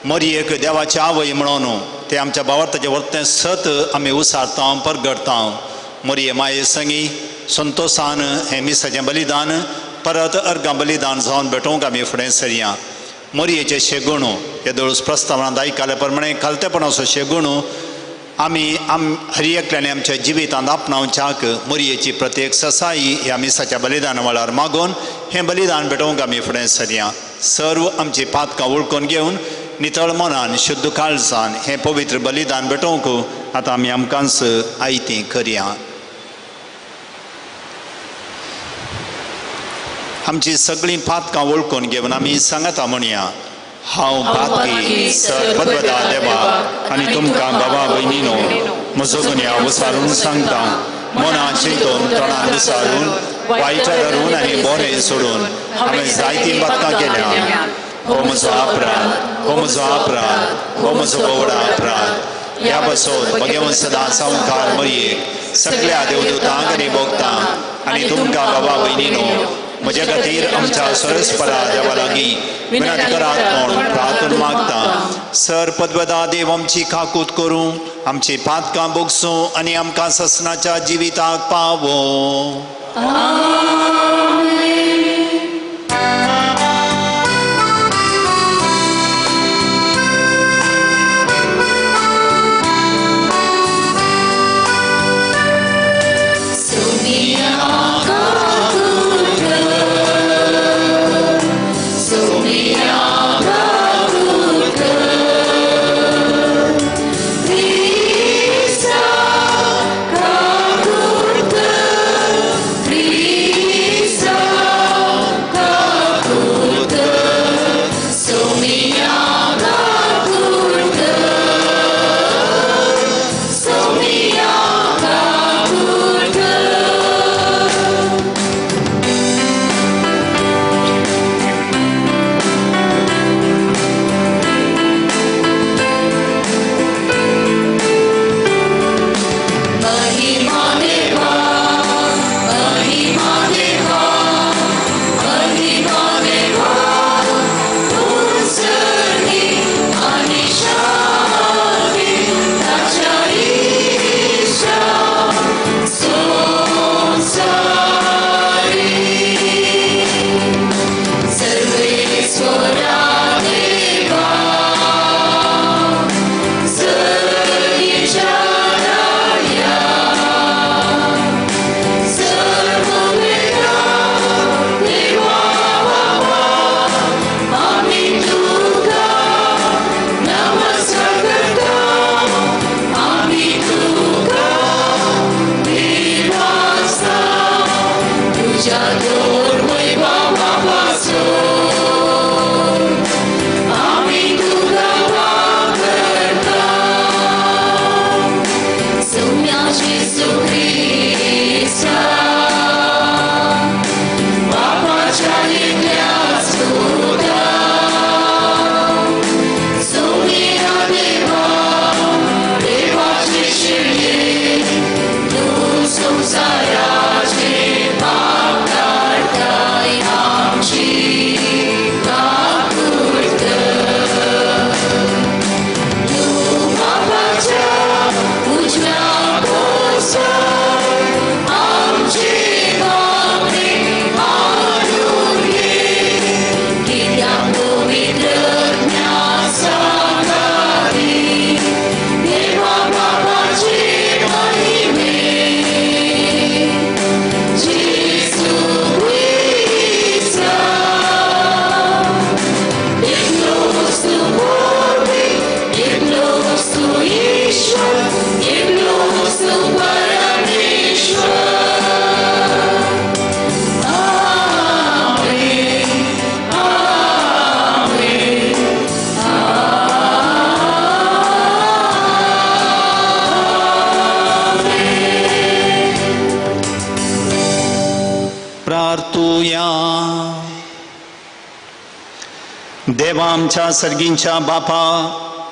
[SPEAKER 5] मोरयेक देवाची आवय म्हणून ते आमच्या भावार्थाचे वर्तें सत आमी उसारता परगडता मोरये माये संगी संतोषान हें मिसाचें बलिदान परत अर्गां बलिदान जावन भेटोवंक आमी फुडें सरया मोरयेचे शेगूण हे दोळस प्रस्तावनांत आयकल्या प्रमाणे खालतेपणाचो शेगूण आमी हर एकल्याने आमच्या जिवितांत आपणावच्याक मोरयेची प्रत्येक ससाई ह्या मिसाच्या बलिदाना वेळार मागून हें बलिदान भेटोवंक आमी फुडें सरया सर्व आमची पातकां वळखून घेवन नितळ मनान शुद्ध काळजान हें पवित्र बलिदान भेटोवंक आतां आमी आमकांच आयती करया आमची सगळीं पातकां वळखून घेवन आमी सांगता म्हणया हांव पातकी सर्वदा देवा आनी तुमकां बाबा भयणीनो म्हजो गुन्या विसारून सांगता मनान चिंतून तोंडान विसारून वायटां धरून आनी बरें सोडून हांवें जायतीं पातकां केल्या हो म्हजो अपराध हो म्हजो अपराध हो म्हजो व्हडा अपराध ह्या बसोन भगवंत सदां संवकार मोरयेक सगळ्या देवदूतांक आनी भोगतांक आनी तुमकां बाबा भयणीनो म्हजे खातीर आमच्या सरस्परा देवा लागीं विनंती करात म्हूण प्रार्थना मागता सर पद्वदा देव आमची काकूत करूं आमची पातकां भोगसूं आनी आमकां ससनाच्या जिविताक पावो
[SPEAKER 3] Sonia
[SPEAKER 5] या. देवा आमच्या सर्गींच्या बापा,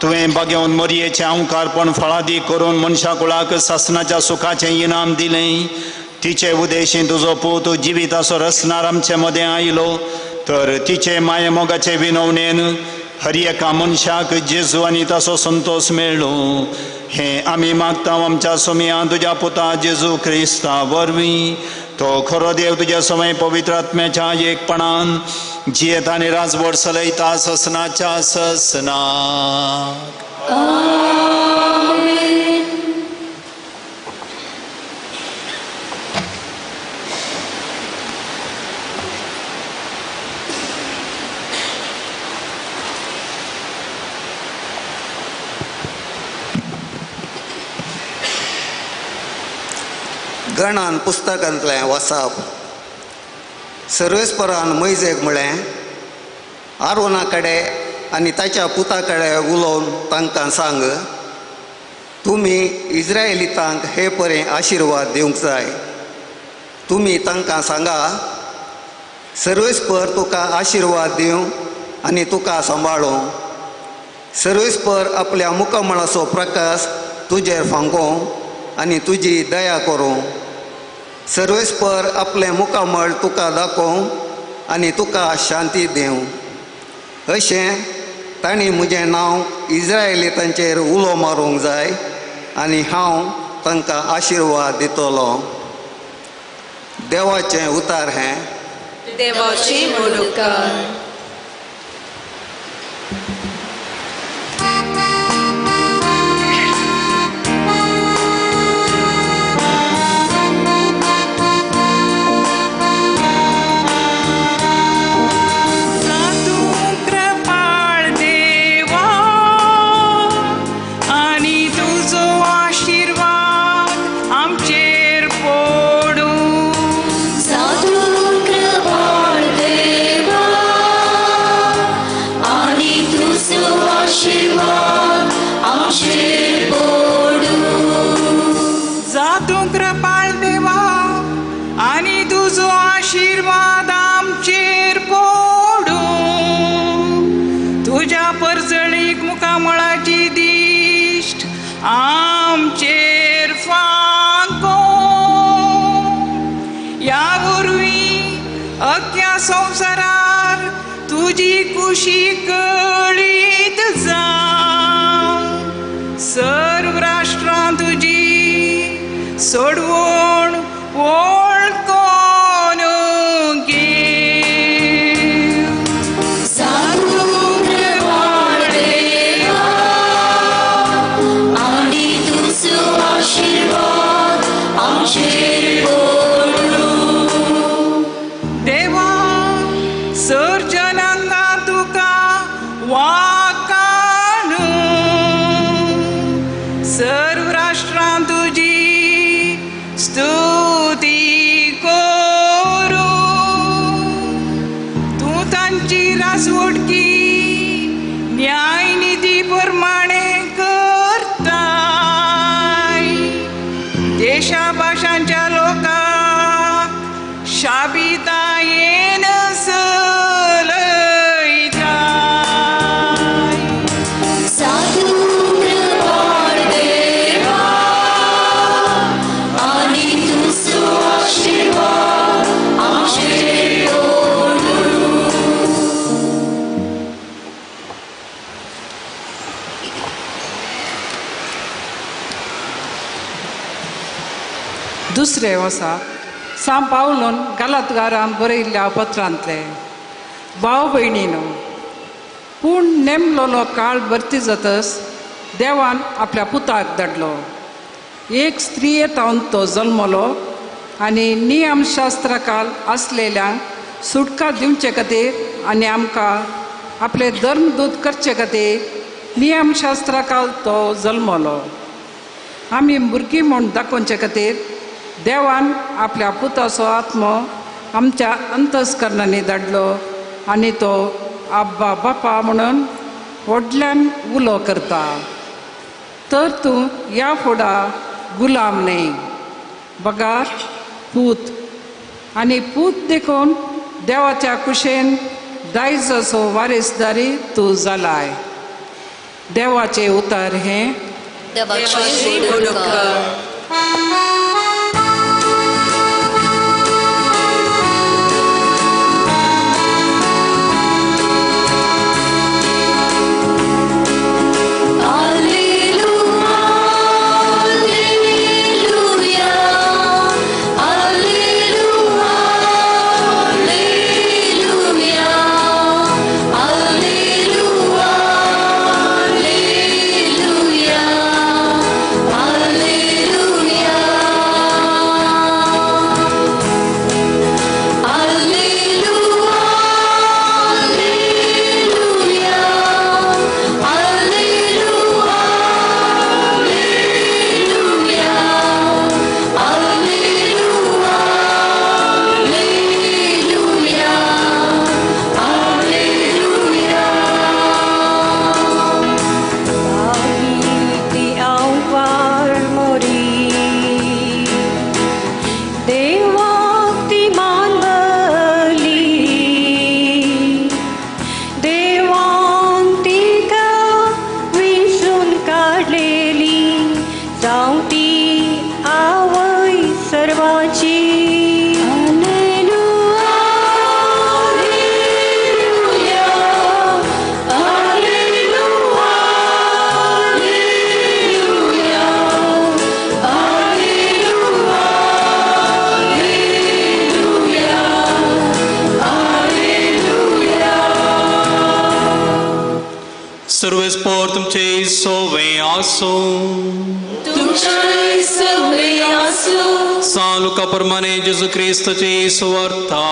[SPEAKER 5] तुवें बगेवन मोरयेचें अवकारपण फळादी करून मनशा कुळाक सासनाच्या सुखाचें इनाम दिलें. तिचे उदेशी तुजो पूत जिविताचो रचणार आमचे मदें आयलो, तर तिचे मायेमोगाचे विनवणेन हर एका मनशाक जेजू आनी ताचो संतोष मेळ्ळो. हें आमी मागता आमच्या सोमिया तुज्या पुता जेजू क्रिस्ता वरवीं. तो खरो देव तुज्या समय पवित्र आत्म्याच्या एकपणान जियेत आनी राजवट चलयता ससनाच्या ससना.
[SPEAKER 8] गणान पुस्तकांतलें वाचप. सर्वेस्परान मैजेक म्हळें, आरोना कडेन आनी ताच्या पुता कडेन उलोवन तांकां सांग, तुमी इस्रायेलीतांक हे परें आशिर्वाद दिवंक जाय. तुमी तांकां सांगा, सर्वेस्पर तुका आशिर्वाद दिवं आनी तुका सांबाळूं. सर्वेस्पर आपल्या मुखामळाचो प्रकाश तुजेर फांकोवं आनी तुजी दया करूं. सर्वेस्पर आपलें मुखामळ तुका दाखोवं आनी तुका शांती दिवं. अशें तांणी म्हजें नांव इस्रायेलीतांचेर उलो मारूंक जाय आनी हांव तांकां आशिर्वाद दितलो. देवाचें उतार हें.
[SPEAKER 3] देवाची मोडुकार.
[SPEAKER 9] आमचेर फांको या वरवीं अख्ख्या संवसारार तुजी खुशी कळीत जावं. सर्व राष्ट्रां तुजी सोडवण वळखून घे. देवा सर्जनांगा तुका वाकाण. सर्व राष्ट्रां तुजी स्तुती करू. तूं तांची राजवटकी न्यायनिधी प्रमाणे करताय. देशा भाशांच्या लोकांक शाबितायेन चलयताय.
[SPEAKER 3] साधू कृपाळ देवा आनी तुजो आशिर्वाद आमचेर दवरूं.
[SPEAKER 9] दुसरें वसा सांत पावलोन गालातकारांक बरयल्ल्या पत्रांतले. भाव भयणीनो, पूण नेमलोलो काळ भरती जातस देवान आपल्या पुताक धाडलो. एक स्त्रियेतावन तो जल्मलो आनी नियमशास्त्राकाल आसलेल्यांक सुटका दिवचे खातीर आनी आमकां आपले धर्म दूत करचे खातीर नियमशास्त्राकाल तो जल्मलो. आमी भुरगीं म्हूण दाखोवचे खातीर देवान आपल्या पुताचो आत्मो आमच्या अंतस्करणांनी धाडलो आनी तो आब्बा बापा म्हणून व्हडल्यान उलो करता. तर तूं ह्या फुडा गुलाम न्हय, बगार पूत. आनी पूत देखून देवाच्या कुशेन दायज असो वारेसदारी तूं जालाय. देवाचे उतार हे
[SPEAKER 3] देवाचे मोडकर.
[SPEAKER 1] सर्वेस्पोर तुमचे सोवे आसो.
[SPEAKER 3] तुमचे सवे आसो.
[SPEAKER 1] सालुका प्रमाणे जेजू ख्रिस्ताची सुवार्ता.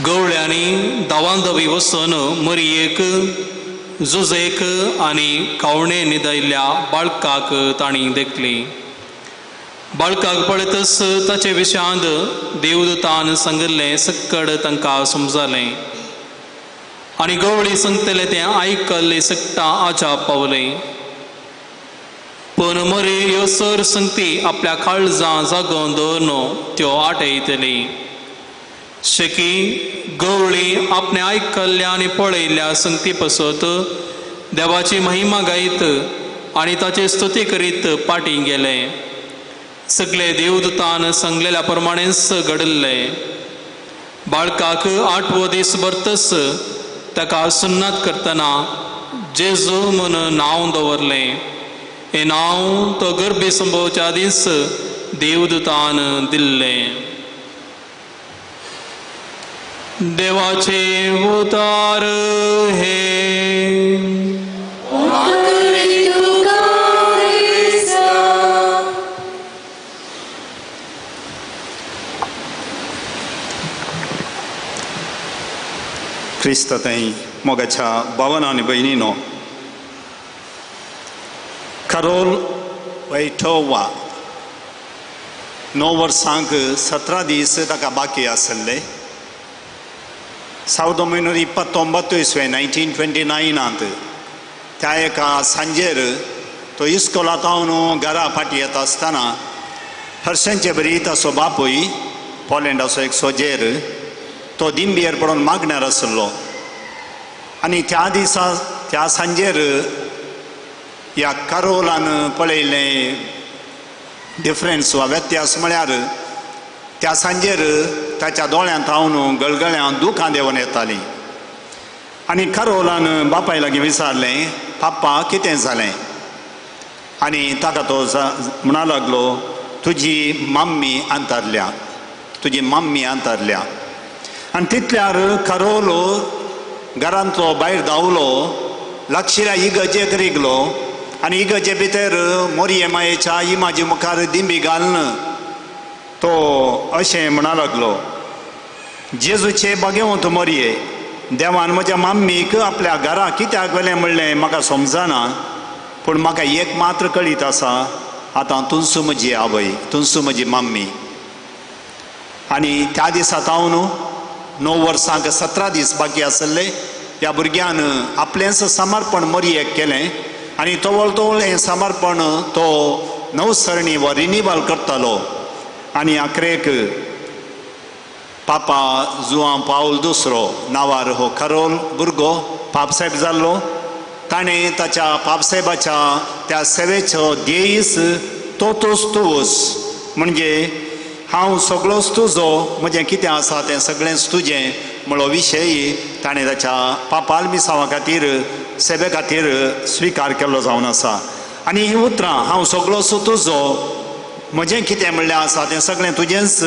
[SPEAKER 1] गवळ्यांनी दावांदवी वचून मरयेक जुजेक आनी कावणे न्हिदयल्ल्या बाळकाक तांणी देखली. बाळकाक पळयतच ताचे विशयांत देवदूतान सांगिल्लें सकड तांकां समजलें आनी गवळी सांगतले तें आयकल्ले सकटां आजा पावलें. पण मरे ह्यो सर संगती आपल्या काळजां जागोवन दवरनो त्यो आटयतली. शेकी गवळी आपणे आयकल्ल्या आनी पळयल्ल्या संगती पसत देवाची महिमा गायत आनी ताची स्तुती करीत पाटी गेले. सगळे देवदूतान सांगलेल्या प्रमाणेच घडले. बाळकाक 8वो दीस भरतच ताका सुन्नत करतना जेजू म्हूण नांव दवरलें. हें नांव तो गर्भी संभवच्या दीस देवदूतान दिल्लें. देवाचे उतार हे.
[SPEAKER 5] क्रिस्त थंय मोगाच्या भावांनो आनी भयणींनो, कारोल वैठोवा 9 वर्सांक 17 दीस ताका बाकी आसले. 1929 1929 त्या एका सांजेर तो इस्कोलांत घरा फाटी येता आसतना हर्षांचे बरी ताचो बापूय पोलंडाचो एक सोजेर तो दिंबयेर पडून मागण्यार आसलो. आनी त्या दिसा त्या सांजेर ह्या कारोलान पळयलें डिफरन्स वा व्यत्यास म्हळ्यार त्या सांजेर ताच्या दोळ्यांत हांव गळगळ्यांत दुखां देंवन येतालीं. आनी कारोलान बापाय लागीं विचारलें, पाप्पा कितें जालें? आनी ताका तो म्हणा लागलो, तुजी मम्मी अंतरल्या, तुजी मम्मी अंतरल्या. आनी तितल्यार कारोलो घरांतलो भायर धांवलो, लागशिल्ल्या इगर्जेक रिगलो आनी इगर्जे भितर मोरये मायेच्या इमाजी मुखार दिंबी घालन तो अशें म्हणा लागलो, जेजूचे बागेवंत मोरये, देवान म्हज्या मम्मीक आपल्या घरा कित्याक गेलें म्हणलें म्हाका समजना, पूण म्हाका एक मात्र कळीत आसा, आतां तुमचो म्हजी आवय, तुमचो म्हजी मम्मी. आनी त्या दिसात हांव न्हू 9 वर्सांक 17 दीस बाकी आसले ह्या भुरग्यान आपलेंच समर्पण मरयेक केलें आनी तवळ तवळ हें समर्पण तो नवसरणी वा रिनिवल करतालो आनी आखरेक पापा जुआं पाऊल II नांवार हो खरोल भुरगो पापसाहेब जाल्लो ताणें ताच्या पापसाहेबाच्या त्या सेवेचो ध्येयच तोच तुवस म्हणजे हांव सगळोच तुजो म्हजें कितें आसा तें सगळेंच तुजें म्हणलो विशय ताणें ताच्या पापाल मिसावा खातीर सेवे खातीर स्विकार केल्लो जावन आसा आनी हीं उतरां हांव सगळोच तुजो म्हजें कितें म्हणलें आसा तें सगळें तुजेंच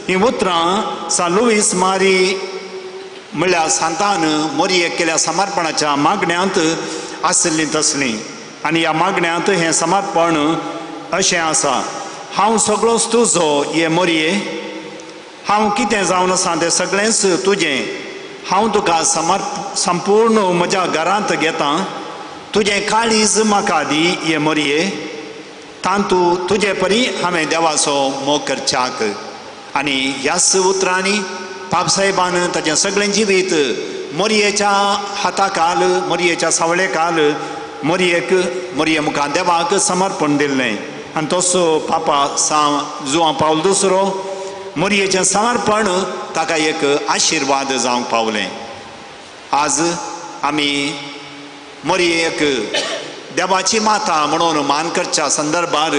[SPEAKER 5] हीं उतरां सा लुईस मारी म्हणल्यार सांतान मोरयेक केल्या समर्पणाच्या मागण्यांत आसलीं तसलीं आनी ह्या मागण्यांत हें समर्पण अशें आसा हांव सगळोच तुजो हे मोरये हांव कितें जावन आसा तें सगळेंच तुजें हांव तुका संपूर्ण म्हज्या घरांत घेतां तुजें काळीज म्हाका दी हे मोरये तांतू तुजे परी हांवें देवाचो मोग करच्याक आनी ह्याच उतरांनी पापसाहेबान ताचें सगळें जिवीत मोरयेच्या हाताखाल मोरयेच्या सावळेखाल मोरये मुखार देवाक समर्पण दिल्लें आनी तसो पापा जुआं पाऊल II मोरयेचें समर्पण ताका एक आशिर्वाद जावंक पावलें आज आमी मोरयेक देवाची माता म्हणून मान करच्या संदर्भार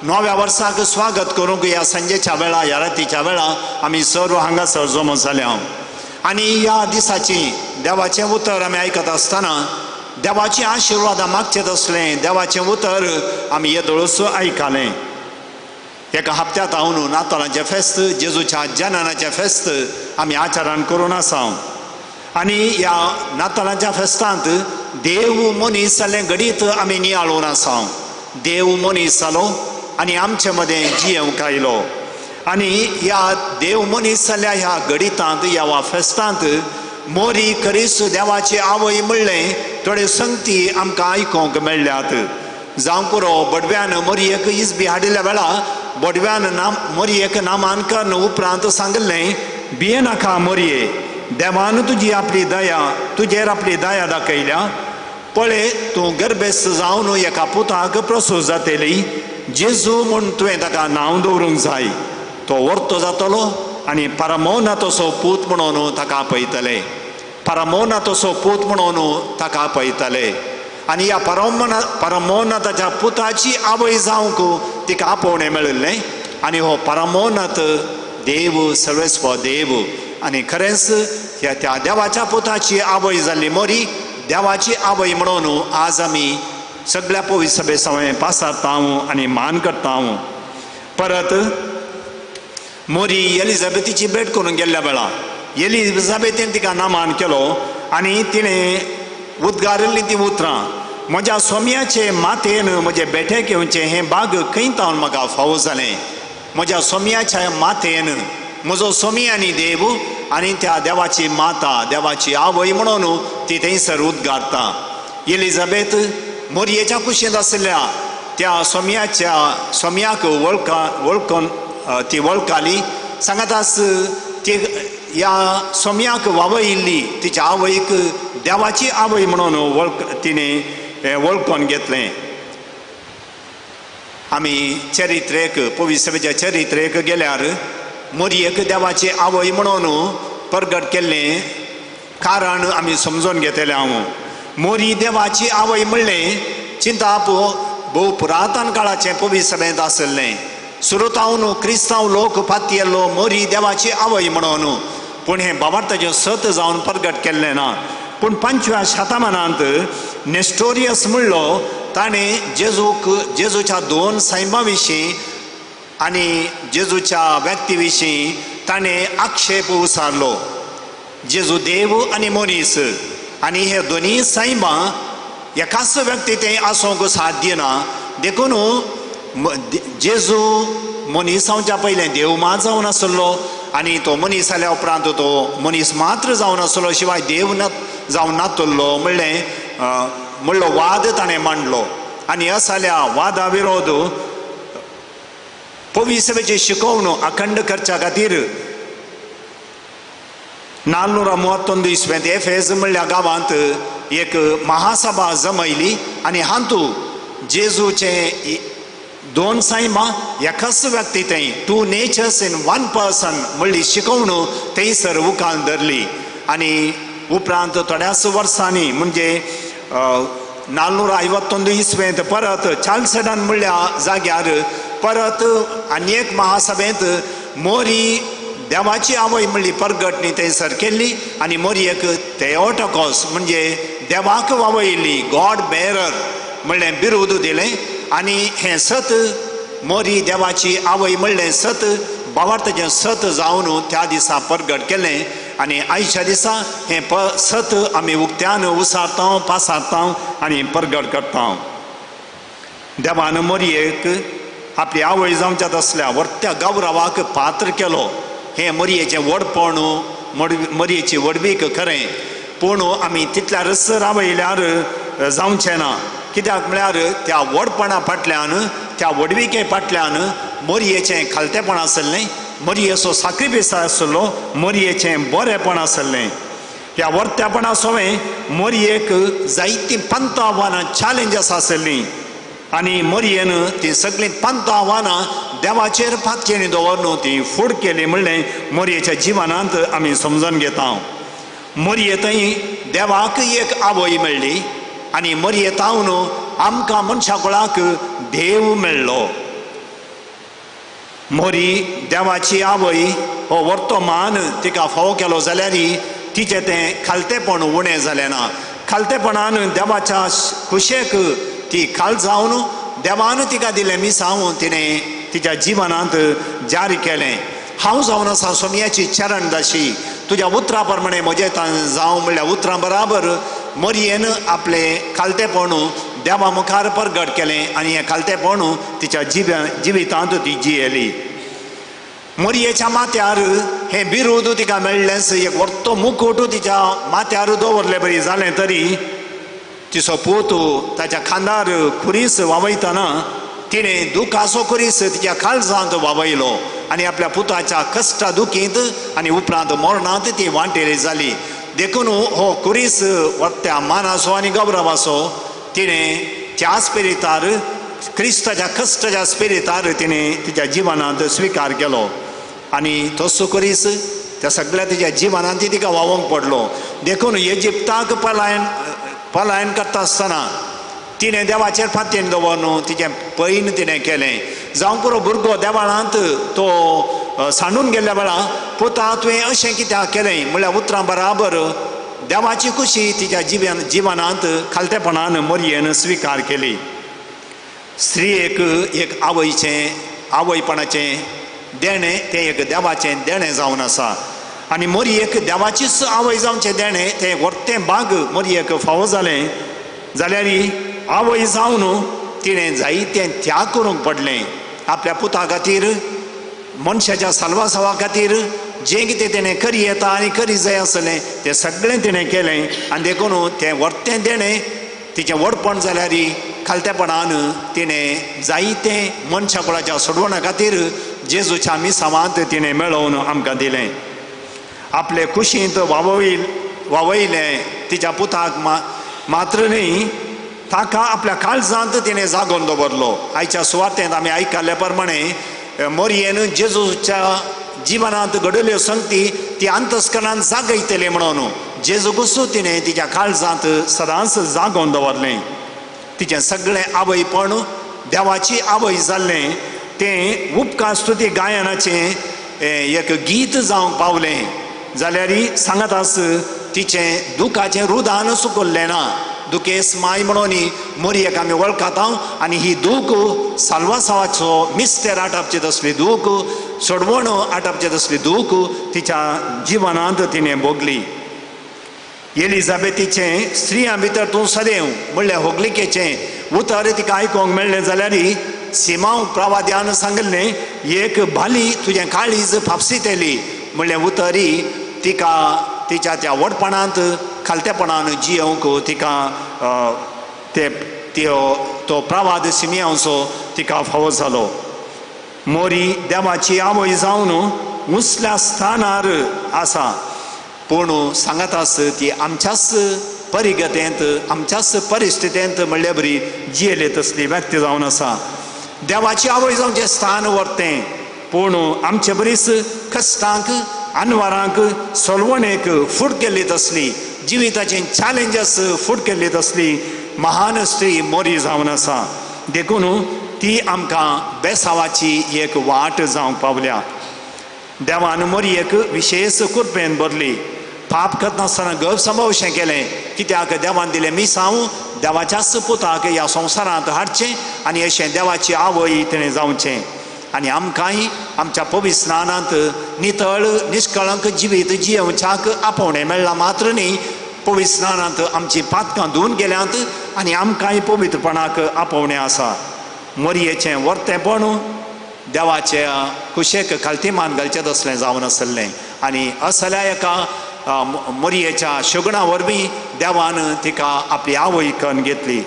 [SPEAKER 5] 9व्या वर्साक स्वागत करूंक ह्या संजेच्या वेळा ह्या रातीच्या वेळा आमी सर्व हांगासर जमो जाल्या आनी ह्या दिसाची देवाचें उतर आमी आयकत आसतना देवाची आशिर्वादां मागचें तसलें देवाचें उतर आमी येदोळूच आयकलें एका हप्त्यांत हांव न्हू नाताळांचें फेस्त जेजूच्या जननाचें फेस्त आमी आचरण करून आसा आनी ह्या नाताळांच्या फेस्तांत देव मनीस जाल्लें घडीत आमी नियाळून आसा देव मनीस जालो आनी आमचे मदें जियेवंक आयलो आनी ह्या देव मनीस जाल्ल्या ह्या घडितांत ह्या फेस्तांत मोरी खरीच देवाची आवय म्हणलें थोडे संगती आमकां आयकोंक मेळ्ळ्यात जावं पुरो बडव्यान मोरयेक इजबी हाडिल्ल्या वेळा बडव्यान मोरयेक नामांकन उपरांत सांगलें भिये नाका मोरये देवान तुजी आपली दया तुजेर आपली दया दाखयल्या पळय तूं गर्भेस्त जावन एका पुताक प्रसूत जातली जेजू म्हूण तुवें ताका नांव दवरूंक जाय तो वर्तो जातलो आनी परमोन्नतसो पूत म्हणून ताका आपयतले परमोन्नतसो पूत म्हणून ताका आपयतले आनी ह्या परमोन्नताच्या पुताची आवय जावंक तिका आपोवणें मेळिल्लें आनी हो परमोन्नत देव सर्वेस्व देव आनी खरेंच त्या देवाच्या पुताची आवय जाल्ली मोरी देवाची आवय म्हणून आज आमी सगळ्या पवित्र सभे सवय पासारता आनी मान करता परत मोरी एलिझाबेथीची भेट करून गेल्ल्या वेळा एलिझाबेथीन तिका नामान केलो आनी तिणें उद्गारिल्लीं ती उतरां म्हज्या सोम्याचे मातेन म्हजे बेठेक येवचें हें भाग खंय तावन म्हाका फावो जालें म्हज्या सोम्याच्या मातेन म्हजो सोमी आनी देव आनी त्या देवाची माता देवाची आवय म्हणून ती थंयसर उद्गारता एलिझाबेथ मोरयेच्या कुशींत आसल्या त्या सोम्याक वळखून ती वळखाली सांगातास ती ह्या सोम्याक वावयिल्ली तिच्या आवयक देवाची आवय म्हणून तिणें वळखून घेतलें आमी चरित्रेक पवित्र सभेच्या चरित्रेक गेल्यार मोरयेक देवाची आवय म्हणून प्रगट केल्लें कारण आमी समजून घेतलें हांव मोरी देवाची आवय म्हणलें चिंता भोव पुरातन काळाचें पवित्र सभेंत आसलें सुरतावन क्रिस्तांव लोक फाती येल्लो मोरी देवाची आवय म्हणून पूण हें बाबार्ताचें सत जावन प्रगट केल्लें ना पूण 5व्या शतमानांत नेस्टोरियस म्हणलो ताणें जेजूच्या 2 सायबां विशीं आनी जेजूच्या व्यक्ती विशीं ताणें आक्षेप उसारलो जेजू देव आनी मनीस आनी हे दोनी सायबां एकाच व्यक्ती तें आसूंक साध्य ना देखून जेजू मनीस जावच्या पयलें देव मात जावन आसलो आनी तो मनीस जाल्या उपरांत तो मनीस मात्र जावन आसलो शिवाय देव जावन नातुरलो म्हणलो वाद ताणें मांडलो आनी ह्या साल्या वादा विरोध पवित्र सभेची शिकवणूक अखंड करच्या खातीर 431 इसव्यांत एफेस म्हणल्या गांवांत एक महासभा जमयली आनी हातूं जेजूचे 2 सायमां एकाच व्यक्ती थंय 2 नेचर्स इन 1 पर्सन म्हणली शिकवणूक थंयसर उखान धरली आनी उपरांत थोड्याच वर्सांनी म्हणजे 451 इसवेंत परत चार्ल्सटन म्हणल्या जाग्यार परत आनी एक महासभेंत मोरी देवाची आवय म्हणली परगटणी थंयसर केल्ली आनी मोरयेक थेओटोकॉस म्हणजे देवाक वावयल्ली गॉड बेरर म्हणलें बिरुद दिलें आनी हें सत मोरी देवाची आवय म्हणलें सत भावार्थाचें सत जावन त्या दिसा परगट केलें आनी आयच्या दिसा हें सत आमी उक्त्यान उसारता पासारता आनी परगट करता देवान मोरयेक आपली आवय जावच्या तसल्या वर्त्या गौरवाक पात्र केलो हें मोरयेचें व्हडपण मोरयेची व्हडवीक खरें पूण आमी तितल्या रस रावयल्यार जावचें ना कित्याक म्हळ्यार त्या व्हडपणा फाटल्यान त्या व्हडविके फाटल्यान मोरयेचें खालतेपण आसलें मोरयेचो साक्रिफायस आसलो मोरयेचें बरेंपण आसलें ह्या वर्त्यापणा सोवें मोरयेक जायतीं पंत आव्हानां चॅलेंजस आसलीं आनी मोरयेन तीं सगळीं पंत आव्हानां देवाचेर फातकेनी दवरून ती फूड केली म्हणलें मोरयेच्या जिवनांत आमी समजून घेता मोरये थंय देवाक एक आवय मेळ्ळी आनी मोरये तावन आमकां मनशा कुळाक देव मेळ्ळो मोरी देवाची आवय हो वर्तमान तिका फावो केलो जाल्यार तिचें तें खालतेपण उणें जालें ना खालतेपणान देवाच्या खुशेक ती खाल जावन देवान तिका दिलें मिसांव तिणें तिच्या जिवनांत जारी केलें हांव जावन आसा सोमयाची चरणदाशी तुज्या उतरा प्रमाणे म्हजें जावं म्हणल्यार उतरां बराबर मोरयेन आपलें खालतेपण देवा मुखार परगट केलें आनी हें खालतेपण तिच्या जिवितांत ती जियेली मोरयेच्या माथ्यार हें बिरुद तिका मेळ्ळेंच एक व्हडलो मुकूट तिच्या माथ्यार दवरलें बरी जालें तरी तिचो पूत ताच्या खांदार खुरीस वावयतना तिणें दुखाचो खुरीस तिच्या काळजांत वावयलो आनी आपल्या पुताच्या कश्टा दुखींत आनी उपरांत मरणांत ती वांटेली जाली देखून हो खुरीस वर्त्या मानाचो आनी गौरवाचो तिणें त्या स्पिरितार क्रिस्ताच्या कश्टाच्या स्पिरितार तिणें तिच्या जिवनांत स्विकार केलो आनी तसो खुरीस त्या सगळ्या तिच्या जिवनांत तिका वावोंक पडलो देखून इजिप्ताक पलायन करता आसतना तिणें देवाचेर फातेन दवरून तिचें पैन तिणें केलें जावं पुरो भुरगो देवाळांत तो सांडून गेल्ल्या वेळा पुता तुवें अशें कित्याक केलें म्हणल्यार उतरां बराबर देवाची खुशी तिच्या जिवनांत खालतेपणान मोरयेन स्विकार केली स्त्रियेक एक आवयपणाचें देणें तें एक देवाचें देणें जावन आसा आनी मोरयेक देवाचीच आवय जावचें देणें तें व्हडलें भाग मोरयेक फावो जालें जाल्यार आवय जावन तिणें जायतें त्याग करूंक पडलें आपल्या पुता खातीर मनशाच्या साल्वासावा खातीर जें कितें तिणें करी येता आनी करी जाय आसलें तें सगळें तिणें केलें आनी देखून तें व्हडलें देणें तिचें व्हडपण जाल्यार खालतेपणान तिणें जायतें मनशा कुळाच्या सोडवणा खातीर जेजूच्या मिसावांत तिणें मेळोवन आमकां दिलें आपले कुशींत वावयलें तिच्या पुताक मात्र न्ही ताका आपल्या काळजांत तिणें जागोवन दवरलो आयच्या सुवातेंत आमी आयकल्ल्या प्रमाणे मोरयेन जेजूच्या जिवनांत घडयल्यो संगती ती अंतस्करणांत जागयतली म्हणून जेजूकूच तिणें तिच्या काळजांत सदांच जागोवन दवरलें तिचें सगळें आवयपण देवाची आवय जाल्लें तें उपकार स्तुती गायनाचें एक गीत जावंक पावलें जाल्यार सांगत आस तिचें दुखाचें रुदान सुकल्लें ना दुखेस माय म्हणून मोरयेक आमी वळखता आनी ही दूख साल्वासावाचो मिस्तेर आटापची तसली दूख सोडवण आटापची तसली दूख तिच्या जिवनांत तिणें भोगली एलिझाबेथीचें स्त्रियां भितर तूं सदैव म्हणलें होगलिकेचें उतर तिका आयकोंक मेळ्ळें जाल्यार सिमांव प्रवाद्यान सांगलें एक भाली तुजें काळीज फापसीतेली म्हणलें उतरी तिका तिच्या त्या व्हडपणांत खालतेपणान जियोंक तिका तो प्रवाद सिमियांचो तिका फावो जालो मोरी देवाची आवय जावन उसल्या स्थानार आसा, पूण सांगत आस ती आमच्याच परिगतेंत आमच्याच परिस्थितींत म्हणले बरी जियेले तसली व्यक्ती जावन आसा. देवाची आवय जावन जें स्थान व्हरतें, पूण आमचे बरीच कश्टांक अनवरांक सोलवणेक फूट केल्ली तसली, जिविताचें चॅलेंजस फूट केल्ली तसली महान स्त्री मोरी जावन आसा. देखून ती आमकां बेसावाची एक वाट जावंक पावल्या. देवान मोरयेक विशेश कृपेन भरली. पाप करनासतना गप सांबाळशें केलें, कित्याक देवान दिलें मिसांव देवाच्याच पुताक ह्या संवसारांत हाडचें आनी अशें देवाची आवय तिणें जावचें. आनी आमकांय आमच्या पवित्र स्नानांत नितळ निश्कळंक जिवीत जियेवच्याक आपोवणें मेळ्ळां मात्र न्ही, पवित्र स्नानांत आमची पातकां धुवन गेल्यांत आनी आमकांय पवित्रपणाक आपोवणें आसा. मोरयेचें वर्तेपण देवाच्या कुशेक खालतीमान घालचें तसलें जावन आसलें आनी असल्या एका मोरयेच्या शगुणा वरवीं देवान तिका आपली आवय करून घेतली.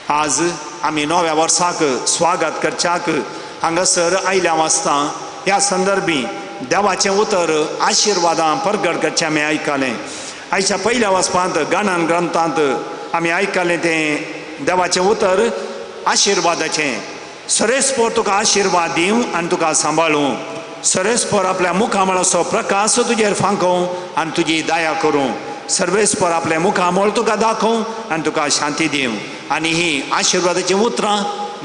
[SPEAKER 5] आज आमी नव्या वर्साक स्वागत करच्याक हांगासर आयल्या वासता ह्या संदर्भी देवाचें उतर आशिर्वादां परगट करचें आमी आयकलें. आयच्या पयल्या वचपांत गाणन ग्रंथांत आमी आयकलें तें देवाचें उतर आशिर्वादाचें. सरेस्पोर तुका आशिर्वाद दिवं आनी तुका सांबाळूं, सरेस्पोर आपल्या मुखामळाचो प्रकाश तुजेर फांकोवं आनी तुजी दया करूं, सर्वेस्पर आपल्या मुखामळ तुका दाखोवं आनी तुका शांती दिवं. आनी ही आशिर्वादाचीं उतरां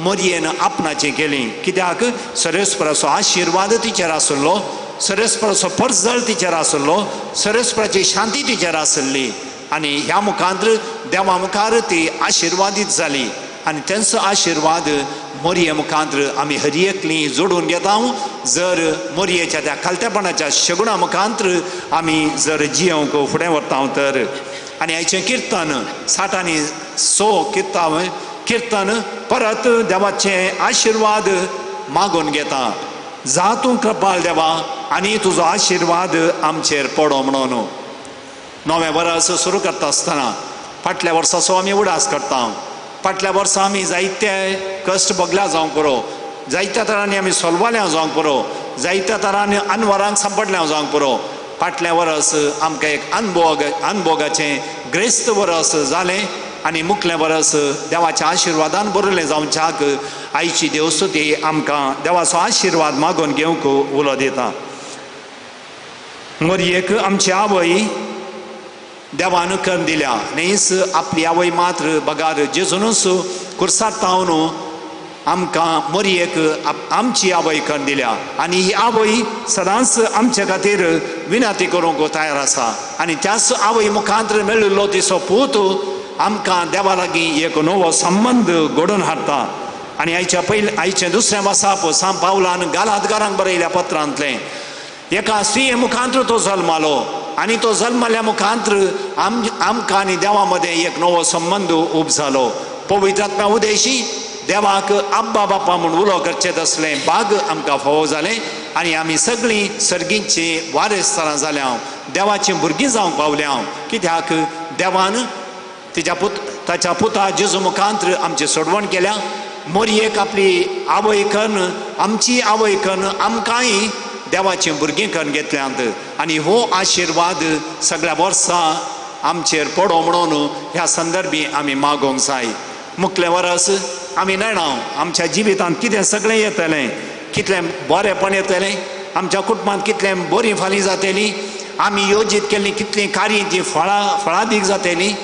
[SPEAKER 5] मोरयेन आपणाचीं केलीं, कित्याक सरेस्पराचो आशिर्वाद तिचेर आसलो, सरेस्पराचो परजळ तिचेर आसलो, सरेस्पराची शांती तिचेर आसली आनी ह्या मुखांत देवा मुखार ती आशिर्वादीत जाली. आनी तेंचो आशिर्वाद मोरये मुखांत्र आमी हर एकलीं जोडून घेता. जर मोरयेच्या त्या खालतेपणाच्या शगुणा मुखांत्र आमी जर जियेवंक फुडें व्हरता तर. आनी आयचें किर्तन 606 किर्तन परत देवाचें आशिर्वाद मागून घेता. जा तूं कृपाळ देवा आनी तुजो आशिर्वाद आमचेर पडो म्हणून. नवें वर्स सुरू करता आसतना फाटल्या वर्साचो आमी उडास करता. फाटल्या वर्सा आमी जायते कश्ट भोगल्या जावंक पुरो, जायत्या तरांनी आमी सोलवाल्या जावंक पुरो, जायत्या तरांनी अनवरांक सांपडल्या जावंक पुरो. फाटलें वर्स आमकां एक अनभोगाचें ग्रेस्त वर्स जालें आनी मुखलें वर्स देवाच्या आशिर्वादान भरिल्लें जावच्याक आयची देवस्तुती आमकां देवाचो आशिर्वाद मागून घेवंक उलो दिता. मोरयेक आमची आवय देवान करून दिल्या. न्हीस आपली आवय मात्र बगार जेजूनच कुर्सार तावन आमकां मोरयेक आमची आवय करून दिल्या आनी ही आवय सदांच आमचे खातीर विनंती करूंक तयार आसा. आनी त्याच आवय मुखांत्र मेळिल्लो तिचो पूत आमकां देवा लागीं एक नवो संबंद घडोवन हाडटा. आनी आयचें दुसरें वसाप सांत पावलान गालातकारांक बरयल्या पत्रांतलें. एका स्त्रिये मुखांत्र तो जल्मालो आनी तो जल्मल्या मुखांत्र आमकां आनी देवा मदें एक नवो संबंद उब जालो. पवित्र आत्म्या उदेशी देवाक आब्बा बापा म्हूण उलो करचें तसलें भाग आमकां फावो जालें आनी आमी सगळीं सर्गींची वारेस्तारां जाल्या, देवाचीं भुरगीं जावंक पावल्या. कित्याक देवान ताच्या पुता जेजू मुखांत्र आमची सोडवण केल्या. मोरयेक आपली आवय करून आमची आवय करून आमकांय देवाची भुरगीं करून घेतल्यांत आनी हो आशिर्वाद सगळ्या वर्सां आमचेर पडो म्हणून ह्या संदर्भी आमी मागोवंक जाय. मुखलें वर्स आमी नेणाव आमच्या जिवितांत कितें सगळें येतलें, कितलें बरेंपण येतलें, आमच्या कुटुंबांत कितलें बरीं फालीं जातलीं, आमी योजीत केल्लीं कितलीं कार्य तीं फळादीक जातलीं.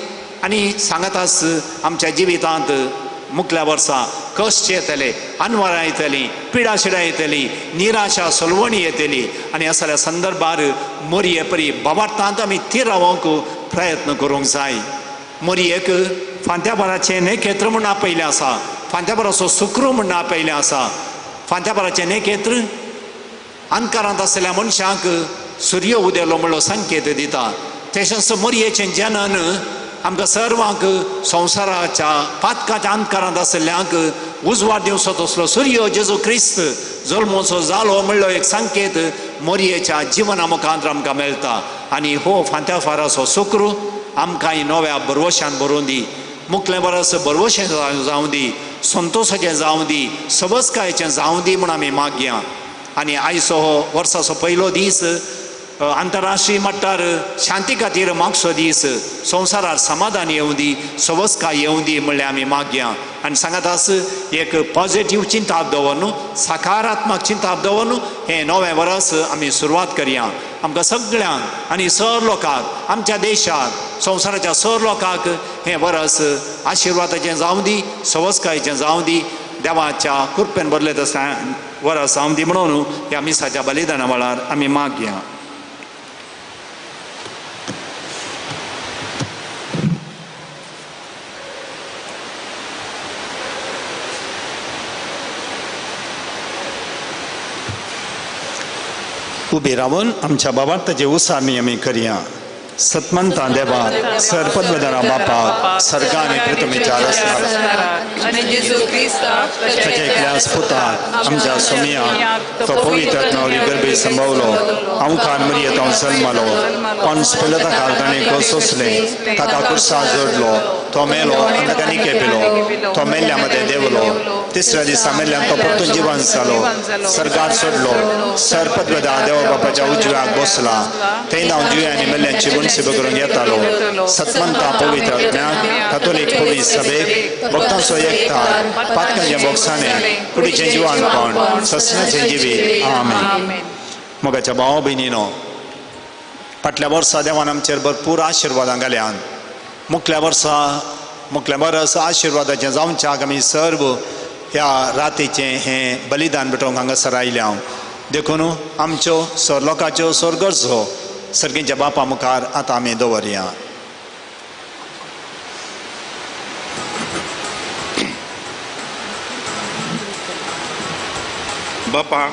[SPEAKER 5] आनी सांगत आस आमच्या जिवितांत मुखल्या वर्सा कश्ट येतले, अनवरां येतलीं, पिडा शिडा येतलीं, निराशा सोलवणी येतली आनी असल्या संदर्भार मोरये परी बाबार्थांत आमी ती रावंक प्रयत्न करूंक जाय. मोरयेक फांत्याभराचें नेखेत्र म्हूण आपयलें आसा, फांत्याभराचो सुक्रू म्हूण आपयलें आसा. फांत्याभराचें नेखेत्र अंधकारांत आसलेल्या मनशाक सूर्य उदेलो म्हणलो संकेत दिता. तशेंच मोरयेचें जनन आमकां सर्वांक संवसाराच्या पातकाच्या अंधकारांत आसल्ल्यांक उजवाड दिवचो तसलो सूर्य जेजू क्रिस्त जल्मोचो जालो म्हणलो एक संकेत मोरयेच्या जिवना मुखांत्र आमकां मेळटा. आनी हो फांत्याफाराचो सुक्रू आमकांय नव्या बरवशान भरोवन दी. मुखलें वर्स बरवशें जावं दी संतोषाचें जावं दी, सबस्कायेचें जावं दी म्हूण आमी मागया. आनी आयचो हो वर्साचो पयलो दीस आंतरराष्ट्रीय मट्टार शांती खातीर मागचो दीस, संवसारार समाधान येवं दी, सबस्काय येवं दी म्हणलें आमी मागया. आनी सांगात आस एक पॉझिटिव्ह चिंताप दवरून, सकारात्मक चिंताप दवरून हें नवें वर्स आमी सुरवात करया. आमकां सगळ्यांक आनी सर लोकांक, आमच्या देशाक, संवसाराच्या सर लोकांक हें वर्स आशिर्वादाचें जावं दी, सबस्कायेचें जावं दी, देवाच्या कृपेन भरलें तशें वर्स जावं दी म्हणून ह्या मिसाच्या बलिदाना वेळार आमी मागया. उबे रावन आमच्या बाबार्थाचे उसारणी आमी करया. सतमंता देवा, सरपदवदारा बापा, सर्गा आनी पृथ्वीच्या रस्त्यार
[SPEAKER 9] आणि जेजू क्रिस्ताक
[SPEAKER 5] ताच्या एकल्यास पुताक आमच्या सोमयाक तो पवित्र आत्म्यावरी गर्भे संभवलो, अंकार मरियेंत जल्मलो, पंच पिलाता काळ ताणें सोंसलें, ताका कुर्सार जोडलो, तो मेलो आनी ताका निकेपिलो, तो मेल्ल्या मध्ये देवलो, तिसऱ्या दिसा मेल्ल्यान तो परतून जिवंत जालो, सर्गार सोडलो, सरपदवदारा देवा बापाच्या उजव्याक बसला, थंय हांव जिव्यांनी मेल्ल्यांची वंशी करून येतालो. सतमंता पवित्र आत्म्याक, कॅथोलीक पवित्र सभेक, भक्तांचो एकठांय, पातकांच्या बोगसाणे, कुडीचें जिवानपण, ससण्याचें जिवीत. आमेन. मोगाच्या भाव भयणीनो, फाटल्या वर्सा देवान आमचेर भरपूर आशिर्वादां घाल्यान. मुखल्या वर्स आशिर्वादाचें जावच्याक आमी सर्व ह्या रातीचें हें बलिदान भेटोवंक हांगासर आयल्या. देखून आमच्यो सर लोकांच्यो सर गरजो सर्गींच्या बापा मुखार आतां आमी दवरया.
[SPEAKER 10] बापा,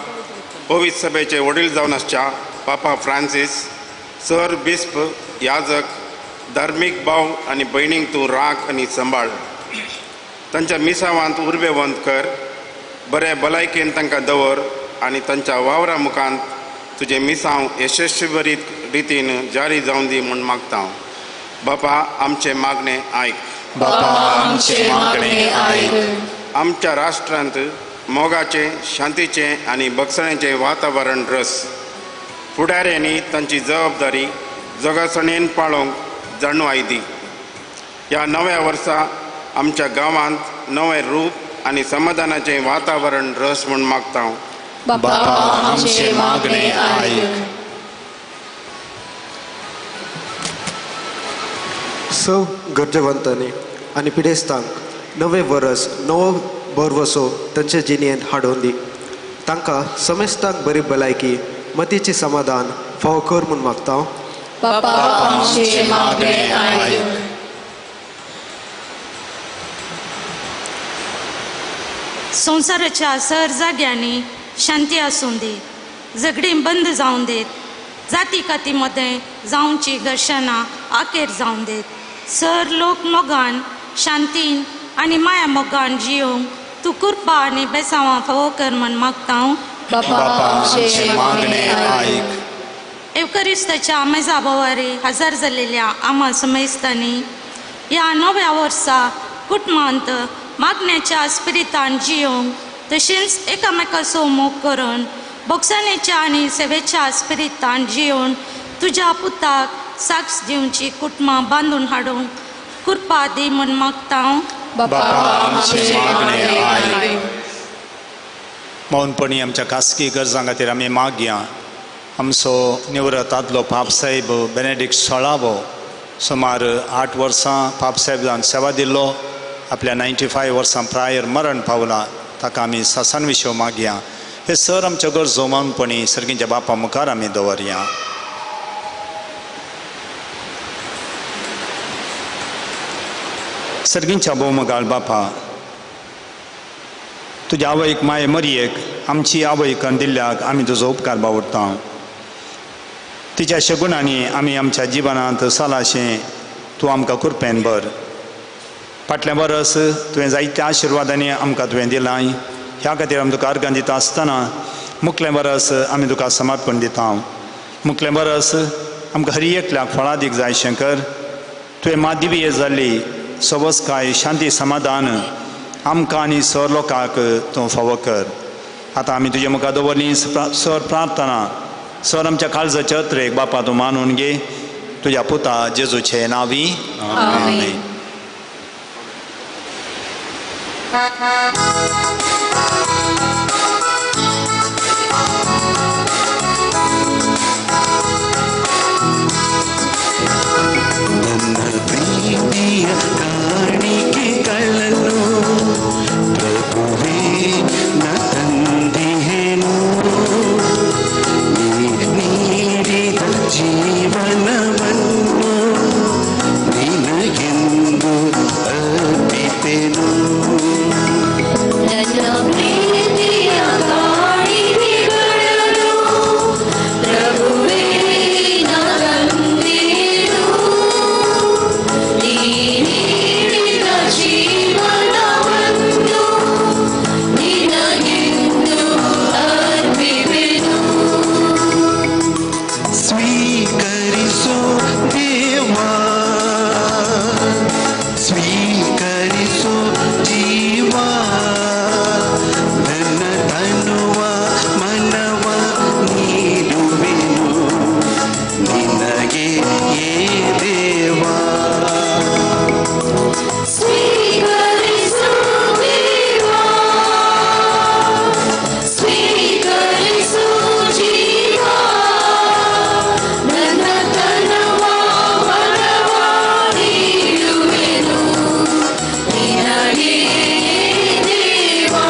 [SPEAKER 10] पवित्र सभेचे वडील जावन आसच्या पापा फ्रांसीस, सर बिस्प, याजक, धार्मीक भाव आनी भयणींक तूं राख आनी सांबाळ. तांच्या मिसावांत उर्बेवंत कर, बरे भलायकेन तांकां दवर आनी तांच्या वावरा मुखांत तुजें मिसांव यशस्वी रितीन जारी जावं दी म्हूण मागता. बापा, आमचें मागणें आयक. आमच्या राष्ट्रांत मोगाचें, शांतीचें आनी बगसणेचें वातावरण रस. फुडाऱ्यांनी तांची जबाबदारी जगसणेन पाळोवंक जाणवाय दी. ह्या नव्या वर्सा आमच्या गांवांत नवें रूप आनी समाधानाचें वातावरण रस म्हूण मागता.
[SPEAKER 3] बापा, आमचें मागणें आयक.
[SPEAKER 11] सव गरजेवंतांनी आनी पिडेस्तांक नवें वर्स, नवो बरवसो तांचे जिणेंत हाडून दी. तांकां समेस्तांक बरी भलायकी, मतीचें समाधान फावो कर म्हूण मागता.
[SPEAKER 3] बापा, आमचें मागणें आयक.
[SPEAKER 12] संवसाराच्या सर जाग्यांनी शांती आसूं दी, झगडीं बंद जावं देत, जाती काती मदें जावची घर्शणां आखेर जावं देत. सर लोक मोगान, शांतीन आनी माया मोगान जियोंक तूं कृपा आनी बेसांवां फावो कर म्हूण मागता.
[SPEAKER 3] बापा, आमचें मागणें आयक.
[SPEAKER 12] एवकरिस्ताच्या मेजा बोवारी हजर जाल्लेल्या आम्हा समेस्तांनी ह्या नव्या वर्सा कुटुंबांत मागण्याच्या स्पिरितान जियोंक, तशेंच एकामेकाचो मोग करून बगसणेच्या आनी सेवेच्या स्पिरितान जियोन तुज्या पुताक साक्ष दिवची कुटुंबां बांदून हाडूंक कृपा दी म्हूण मागता.
[SPEAKER 3] बापा, आमचें मागणें आयक.
[SPEAKER 5] मौनपणी आमच्या खासगी गरजां खातीर आमी मागया. आमचो निवृत्त आदलो पापसाहेब बेनेडिक्ट 16वो सुमार 8 वर्सां पापसाहेब जावन सेवा दिल्लो, आपल्या 95 वर्सां प्रायर मरण पावला. ताका आमी सासान विशो मागया. हे सर आमच्यो गरजो मौनपणी सर्गींच्या बापा मुखार आमी दवरया. सर्गींच्या भोवमगाळ बापा, तुज्या आवयक माये मरयेक आमची आवयक दिल्ल्याक आमी तुजो उपकार बावडटा. तिच्या शगुणांनी आमी आमच्या जिवनांत सालाशें तूं आमकां कृपेन भर. फाटल्या वर्स तुवें जायत्या आशिर्वादांनी आमकां तुवें दिलां. ह्या खातीर आमी तुका अर्गां दिता आसतना मुखलें वर्स आमी तुका समर्पण दिता. मुखलें वर्स आमकां हर एकल्याक फळां दीक जायशें कर. तुवें मादिवीय जाल्ली सबस्काय, शांती, समाधान आमकां आनी सर लोकांक तूं फावो कर. आतां आमी तुजे मुखार दवरली सर प्रार्थना. सर आमच्या काळजाच्या अत्रेक बापा तूं मानून घे. तुज्या पुता जेजूचे नांवी आमेन.
[SPEAKER 13] ನನ್ನ ಪ್ರೀತಿಯ ಕಾಣಿಕೆಗಳನ್ನು ಪ್ರಭುವೇ ನ ತಂದೆಯೇನು, ನೀಡಿದ ಜೀವನವನ್ನು ನಿನಗೆಂದು ಅರ್ಪಿತೆನು.
[SPEAKER 3] ನನ್ನ ಪ್ರೀತಿಯ ಕಾಣಿಕೆಗಳನ್ನು ಪ್ರಭುವೇ ನ ತಂದೆಯೇನು, ನೀಡಿದ ಜೀವನವನ್ನು ನಿನಗೆಂದು ಅರ್ಪಿತೆನು.
[SPEAKER 13] ಸ್ವೀಕರಿಸು ದೇವಾ, ಸ್ವೀಕರಿಸು ಜೀವಾ, ನನ್ನ ತನುವ ಮನವ ನೀಡುವೆನು ನಿನಗೆ ಏ ದೇವಾ.
[SPEAKER 3] ಸ್ವೀಕರಿಸು ದೇವಾ, ಸ್ವೀಕರಿಸು ಜೀವಾ, ನನ್ನ ತನುವ ಮನವ ನೀಡುವೆನು ನಿನಗೆ ದೇವಾ.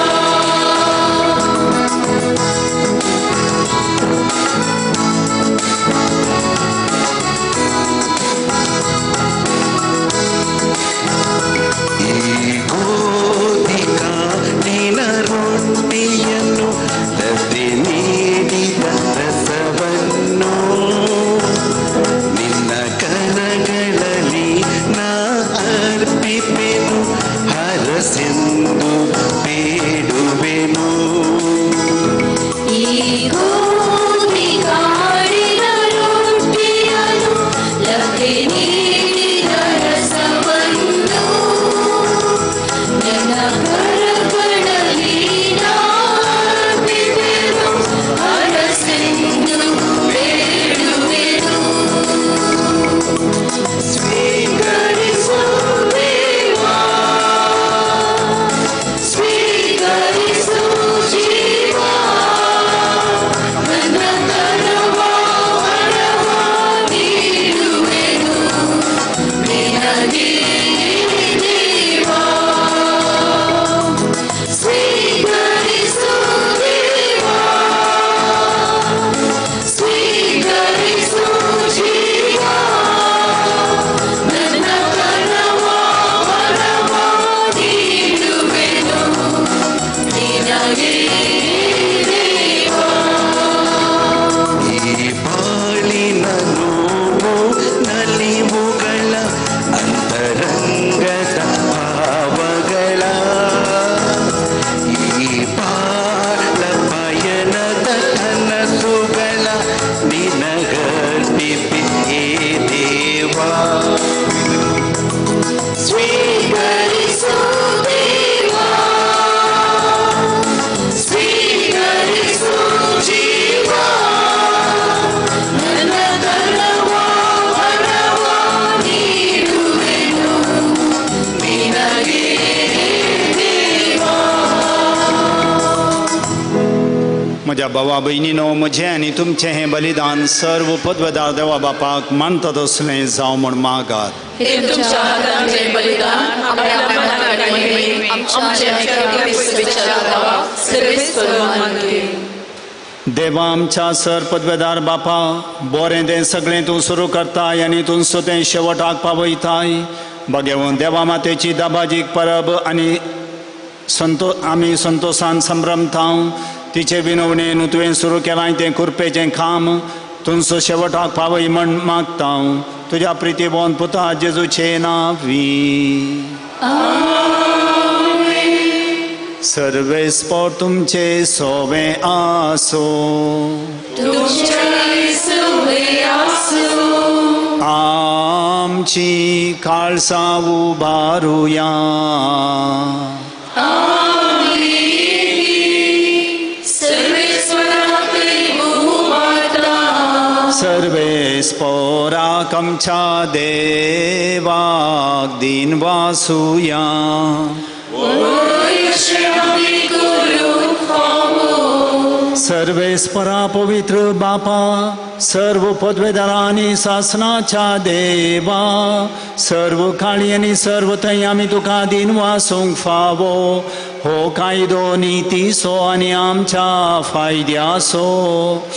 [SPEAKER 13] ಈ ಗೋಧಿಕ ನಿನ ರೊಟ್ಟಿಯನ್ನು ಲತೆ ನೀಡಿದ ರಸವನ್ನು ನಿನ್ನ ಕರಗಳಲ್ಲಿ ನಾ ಅರ್ಪಿಪೆನು, ಹರಸೆಂದು ಬೇಡುವೆನು.
[SPEAKER 3] ಈ ಗೋಧಿಕಾಡಿನ ರೊಟ್ಟಿಯನ್ನು ಲತೆ ನೀಡಿದ ರಸವನ್ನು ನನ್ನ ಕರಗಳಲ್ಲಿ ನಾ ಅರ್ಪಿಪೆನು, ಹರಸೆಂದು ಬೇಡುವೆನು. ಸ್ವೀಕರಿಸು ದೇವಾ, ಸ್ವೀಕರಿಸು ಜೀವಾ, ನನ್ನ ತನುವ ಮನವ ನೀಡುವೆನು ನಿನಗೆ ದೇವಾ. ಸ್ವೀಕರಿಸು ದೇವಾ, ಸ್ವೀಕರಿಸು ಜೀವಾ, ನನ್ನ ತನುವ ಮನವ ನೀಡುವೆನು ನಿನಗೆ ದೇವಾ.
[SPEAKER 13] ಈ ಬಾಳಿನ ನೋವು ನಲಿವುಗಳ ಅಂತರಂಗದ ಭಾವಗಳ, ಈ ಬಾಳ ಪಯಣದ ಕನಸುಗಳ ನಿನಗರ್ಪಿಪೆ ಏ ದೇವಾ.
[SPEAKER 3] ಸ್ವೀಕರಿಸು ದೇವಾ, ಸ್ವೀಕರಿಸು ಜೀವಾ, ನನ್ನ ತನುವ ಮನವ ನೀಡುವೆನು ನಿನಗೆ ದೇವಾ.
[SPEAKER 5] म्हज्या भावा भयणीनो, म्हजें आनी तुमचें हें बलिदान सर्व पदवेदार देवा बापाक मानता तसलें जावं म्हूण मागात.
[SPEAKER 3] हे तुमच्या हातांचे बलिदान आपल्या मनाकडे महिमे, आमच्या विचारावा सर्वेश्वर मागे.
[SPEAKER 5] देवा आमच्या सर पदवेदार बापा, बरें तें सगळें तूं सुरू करताय आनी तूं तें शेवटाक पावयताय. भगेवन देवा मातेची दाबाजीक परब आनी आमी संतोशान संभ्रमता. तिचे विनवणेन तुवें सुरू केलां तें कुरपेचें काम तुमचो शेवटाक पावय म्हण मागता. तुज्या प्रितीबोन पुता जेजूचे नांवी सर्वेस्पर तुमचे सोवें आसो. आमची काळसा उबारुया. सर्वेस्पराक आमच्या देवाक दिन वासुया. सर्वेस्परा पवित्र बापा, सर्व पदवेदारांनी शासनाच्या देवा, सर्व काळी आणि सर्व थंय आमी तुका दिन वासूंक फावो. हो कायदो नितीसो आनी आमच्या फायद्यासो.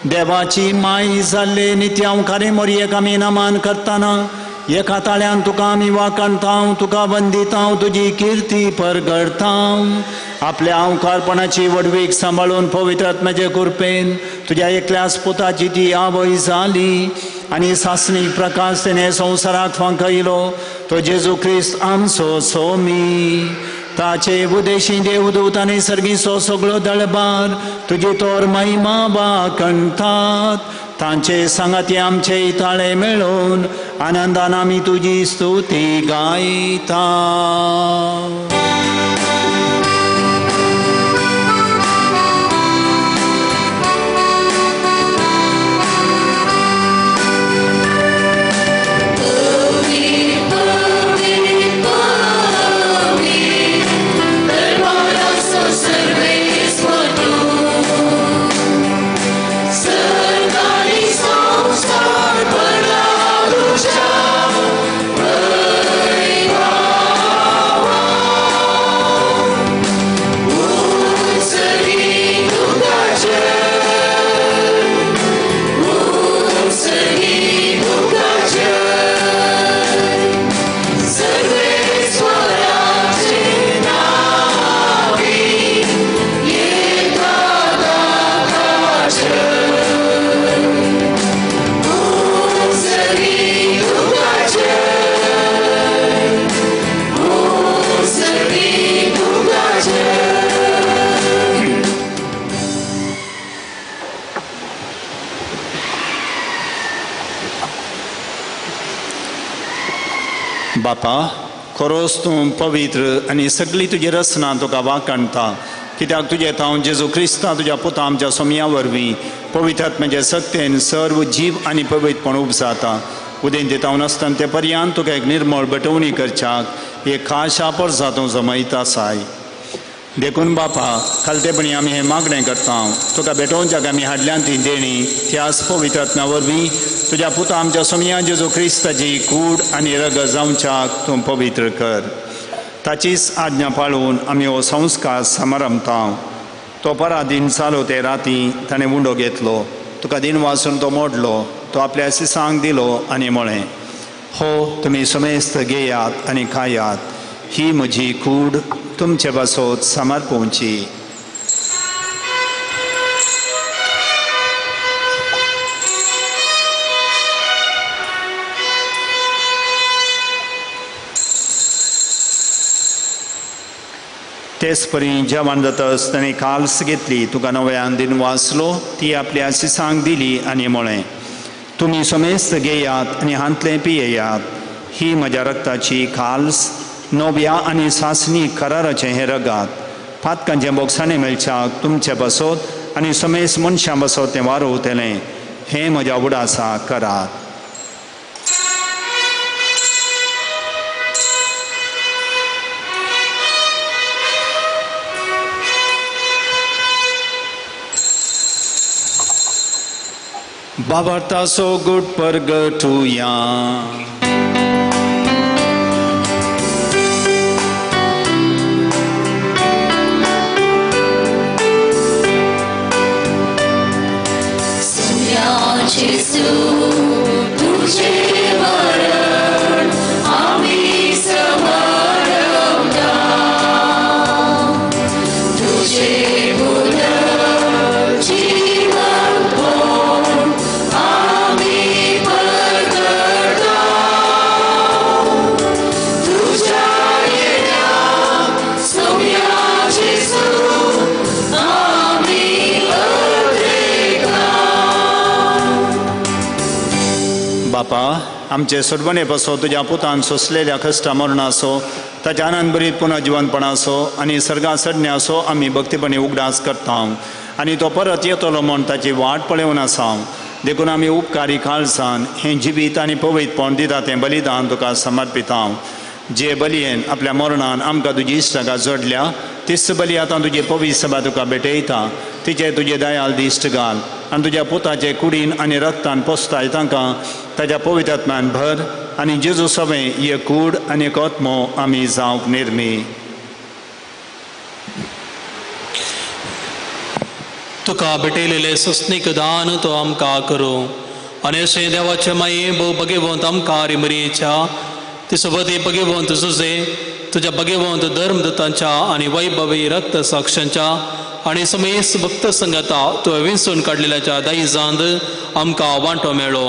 [SPEAKER 5] देवाची माई जाल्ले नित्यांकारे मोरयेक आमी नमान करतना एका ताळ्यान तुका आमी वाकणतां, तुका वंदितां, तुजी किर्ती परगडतां. आपल्या अवकारपणाची वडवीक सांबाळून पवित्र आत्म्याचे कृपेन तुज्या एकल्याच पुताची ती आवय जाली आनी सासणीक प्रकाश तेणे संवसाराक फांकयलो. तो जेजू क्रिस्त आमचो सोमी. ताचे उदेशी देवदूत आनी सर्गीचो सगळो दळबार तुजी तोर महिमा वाकणतात. तांचे सांगाती आमचे ताळे मेळून आनंदान आमी तुजी स्तुती गायता. बापा, खरोच तूं पवित्र आनी सगळी तुजी रचना तुका वाकणता. कित्याक तुजे हांव जेजू क्रिस्ता तुज्या पुता आमच्या सोमया वरवीं पवित्र आत्म्याचे सक्तेन सर्व जीव आनी पवित्रपण उपजाता. उदेन ते हांव नासतना ते पर्यंत तुका एक निर्मळ बटवणी करच्याक एक खास शापर जातूं जमयता साय. देखून बापा, खालतेपणी आमी हें मागणें करता. तुका भेटोवच्याक आमी हाडल्यान ती देणी त्याच पवित्र आत्म्या वरवीं तुज्या पुता आमच्या सोमया जेजू क्रिस्ताची कूड आनी रग जावच्याक तूं पवित्र कर. ताचीच आज्ञा पाळून आमी हो संस्कार समारंभता. तो पराधीन जालो ते राती ताणें उंडो घेतलो. तुका दिन वाचून तो मोडलो. तो आपल्या सिसांक दिलो आनी म्हळें, हो तुमी समेस्त घेयात आनी खायात. ही म्हजी कूड तुमचे बसोत समर्पोवची. तेच परी जेवण जातस ताणें काल्स घेतली. तुका नव्यान दिन वाचलो. ती आपल्या सिसांक दिली आनी म्हळें, तुमी समेस्त घेयात आनी हांतलें पियेयात. ही म्हज्या रक्ताची काल्स, नव्या आनी सासणी कराराचें हें रगात. पातकांचें बोगसाणें मेळच्याक तुमचे बसोत आनी समेस्त मनशां बसोत तें वारोवतलें. हें म्हज्या उडासा करात. बाबार्तासो गुड परगटुया.
[SPEAKER 3] Jesu, तुझे मरण आम्ही समरवता. तुझे गुण जीवन होऊन आम्ही परगडता. तुझ्या येण्यात सौम्या जेसू आम्ही
[SPEAKER 5] बापा, आमचे सोडवणे पासो तुज्या पुतान सोंसलेल्या कश्टा मरणासो ताच्या आनंद बरीत पुन्हा जिवंतपणासो आनी सर्गा सडण्यासो आमी भक्तीपणी उगडास करता आनी तो परत येतलो म्हूण ताची वाट पळोवन आसा देखून आमी उपकारी काळजान हें जिवीत आनी पवित्रपण दिता तें बलिदान तुका समर्पिता जे बलयेन आपल्या मरणान आमकां तुजी इश्टागा जोडल्या तीच बली आतां तुजी पवित्र सभा तुका भेटयता तिचे तुजे दयाल दिश्ट घाल आनी तुज्या पुताचे कुडीन आनी रक्तान पोसताय तांकां ताच्या पवित्रात्म्यान भर आनी जेजू सवें हे कूड आनी कोत्मो आमी जावंक निर्मी
[SPEAKER 1] तुका भेटयलेले सस्नीक दान तो आमकां करूं आनी अशें देवाचे माये भोव भगेवंत आमकां रिमरयेच्या ती सोबती भगेवंत जुजे तुज्या भगेवंत धर्मदत्तांच्या आनी वैभवी रक्त साक्षांच्या आनी समेस भक्त संगता तुवें विंचून काडलेल्याच्या दायजांत आमकां वांटो मेळ्ळो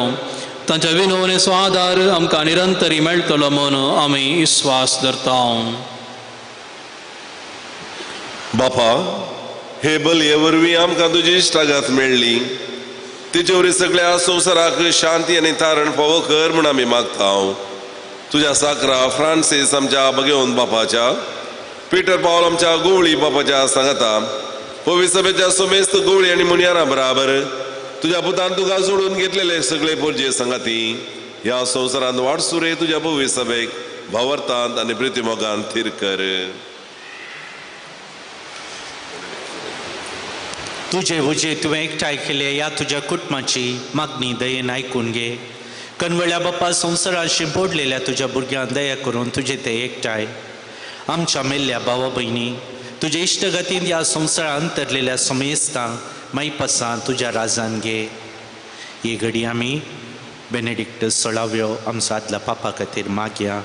[SPEAKER 1] तांच्या विनवणेचो आदार आमकां निरंतरी मेळटलो म्हूण आमी विस्वास धरता
[SPEAKER 6] बापा हे बलये वरवीं आमकां तुजी इश्टागात मेळ्ळी तिचे वरवीं सगळ्या संवसाराक शांती आनी तारण फावो कर म्हूण आमी मागता तुज्या साकरा फ्रांसीस आमच्या भगेवंत बापाच्या पिटर पावल आमच्या गोवळी बापाच्या सांगाता पवित्र सभेच्या समेस्त गोवळी आनी मुनियारां बराबर तुज्या पुतान तुका जोडून घेतलेले सगळे पोरजे संगाती ह्या संवसारांत वाडसुरे तुज्या पवित्र सभेक भावार्थांत आनी प्रितीमोगान थीर कर
[SPEAKER 4] तुझे उजे तुवें एकठांय केले ह्या तुज्या कुटुंबाची मागणी दयेन आयकून घे कनवळ्या बापा संवसारांत शिंपडलेल्या तुज्या भुरग्यांक दया करून तुजे ते एकठांय आमच्या मेल्ल्या भावा भयणी तुजे इश्टगतीन ह्या संवसारांत अंतरलेल्या समेस्तांक माईपासान तुज्या राजान घे ही घडी आमी बेनेडिक्ट 16व्यो आमचो आदल्या पापा खातीर मागया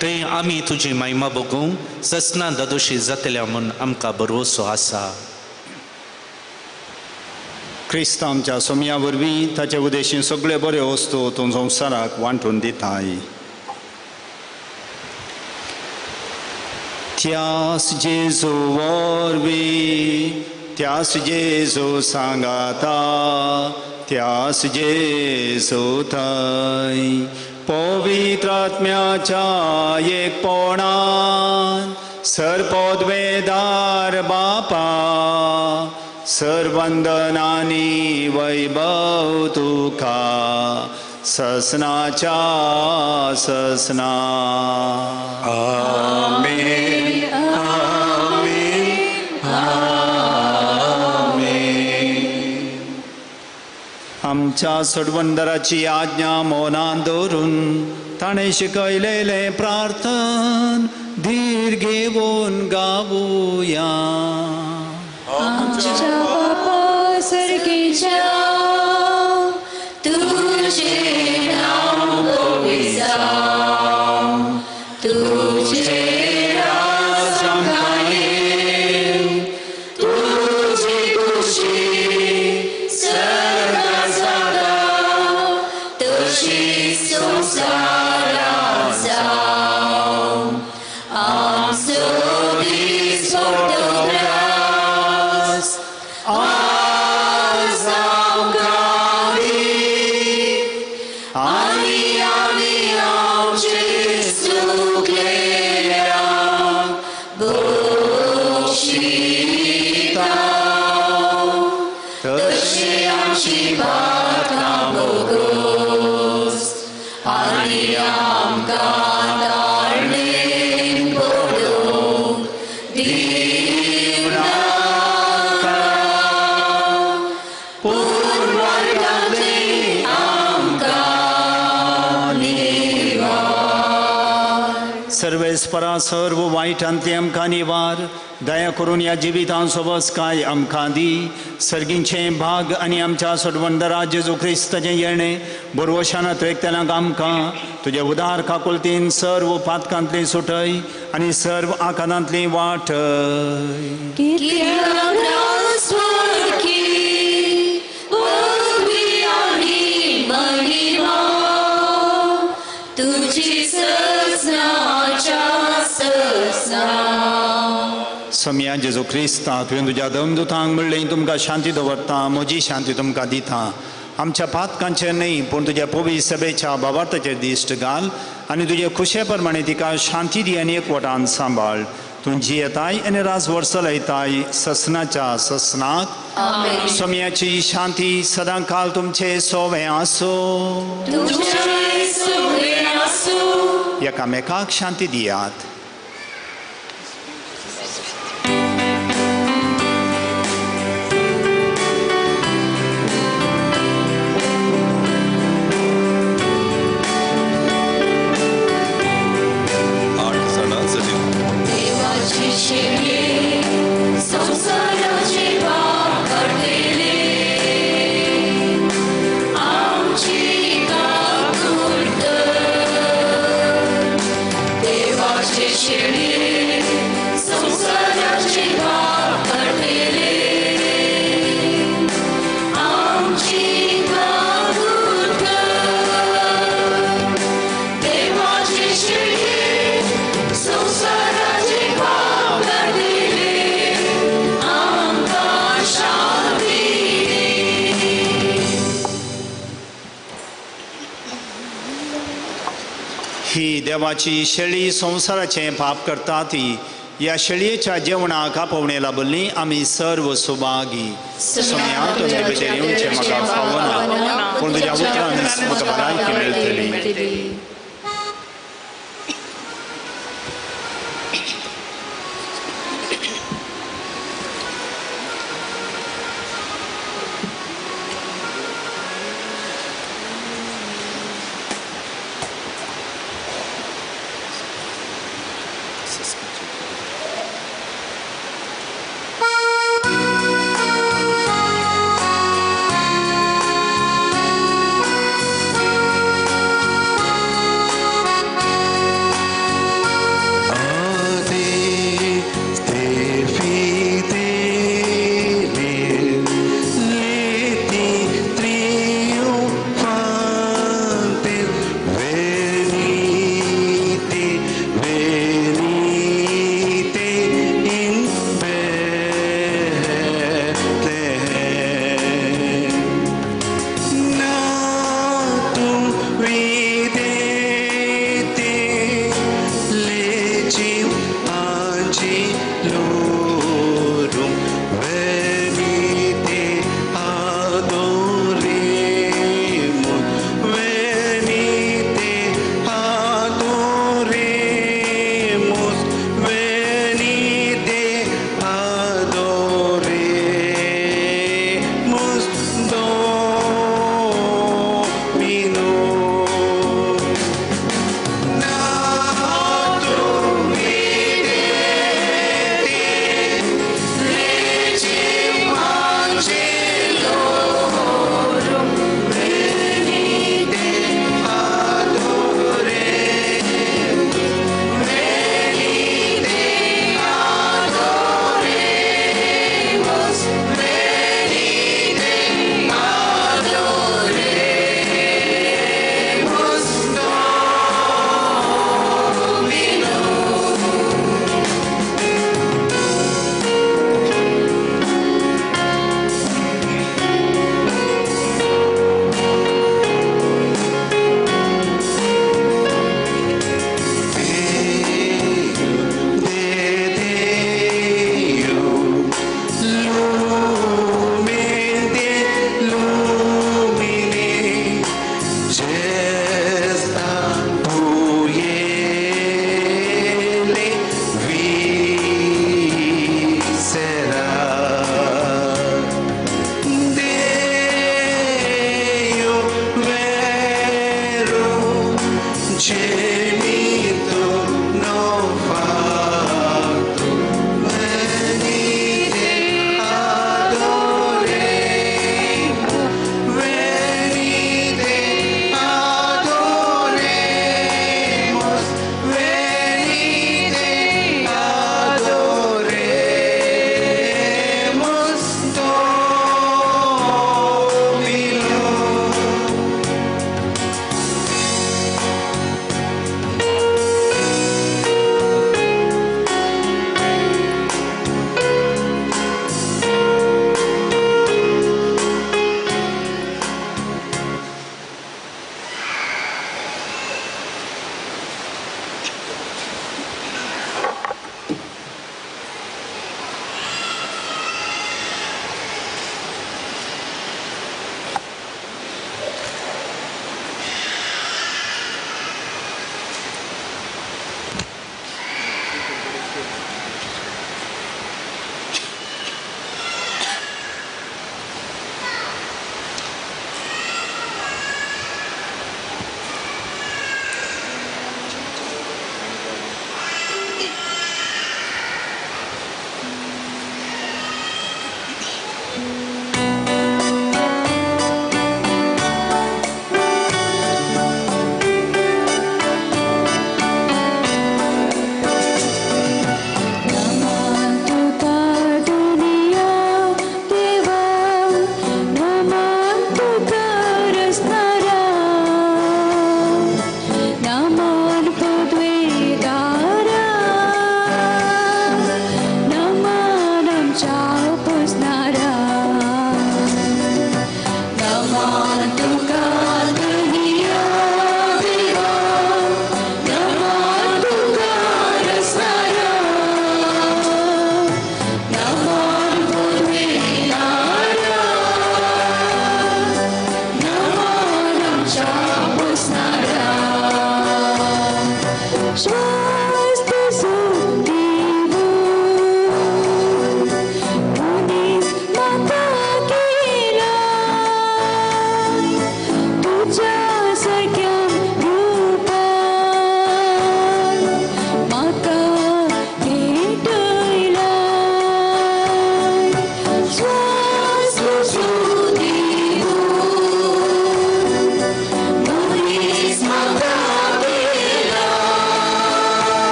[SPEAKER 4] थंय आमी तुजी महिमा बघूंक ससना दादोशी जातल्या म्हूण आमकां भरवसो आसा
[SPEAKER 5] क्रिस्त आमच्या सोम्या वरवीं ताचे उदेशीं सगळे बरे वस्तू तूं संवसाराक वांटून दिताय त्यास जेजू वरवीं त्यास जेजू सांगाता त्यास जेजू थंय पवित्र आत्म्याच्या एकपणान सर्पोद्वेदार बापा सर्वंदनानी वैभव तुका ससनाच्या ससना आमेन आमेन आमेन आमच्या सोडवंदराची आज्ञा मौनान दवरून ताणें शिकयलेले प्रार्थन धीर घेवन गावुया
[SPEAKER 3] आमच्या बापा सर्गेच्या तुझे नाम पवित्र जावं तुझे राज्य येवं तुझी खुशी सर्वात जागा तशी संवसारांत जावं आमचो दीस
[SPEAKER 5] सर्वेस्परा सर्व वाईटांतली आमकां निवार दया करून ह्या जिवितां सोबत काय आमकां दी सर्गींचे भाग आनी आमच्या सोडवंदरा जेजू क्रिस्ताचें येणें बरवशानात एकतेलांक आमकां तुजे उदार काकुलतीन सर्व पातकांतली सुटय आनी सर्व आकांतांतली वाटय सम्या जेजू क्रिस्ता तुवें तुज्या दमदुतांक म्हणलें तुमकां शांती दवरता म्हजी शांती तुमकां दिता आमच्या पातकांचेर न्ही पूण तुज्या पवित्र सभेच्या बाबार्थाचेर दिश्ट घाल आनी तुजे खुशे प्रमाणे तिका शांती दी आनी एकवटान सांबाळ तूं जियेताय आनी राजवर्स लायताय ससनाच्या ससनाक सोम्याची शांती सदां काल तुमचे सोवे आसूं एकामेकाक शांती दियात ही देवाची शेळी संवसाराचे पाप करता ती या शेळयेच्या जेवणाक आपोवणे लाबल्ली आमी सर्व सुभागी सोम्या तुजे भितर येवचें म्हाका फावना पूण तुज्या उतरान म्हाका भलायकी मेळटली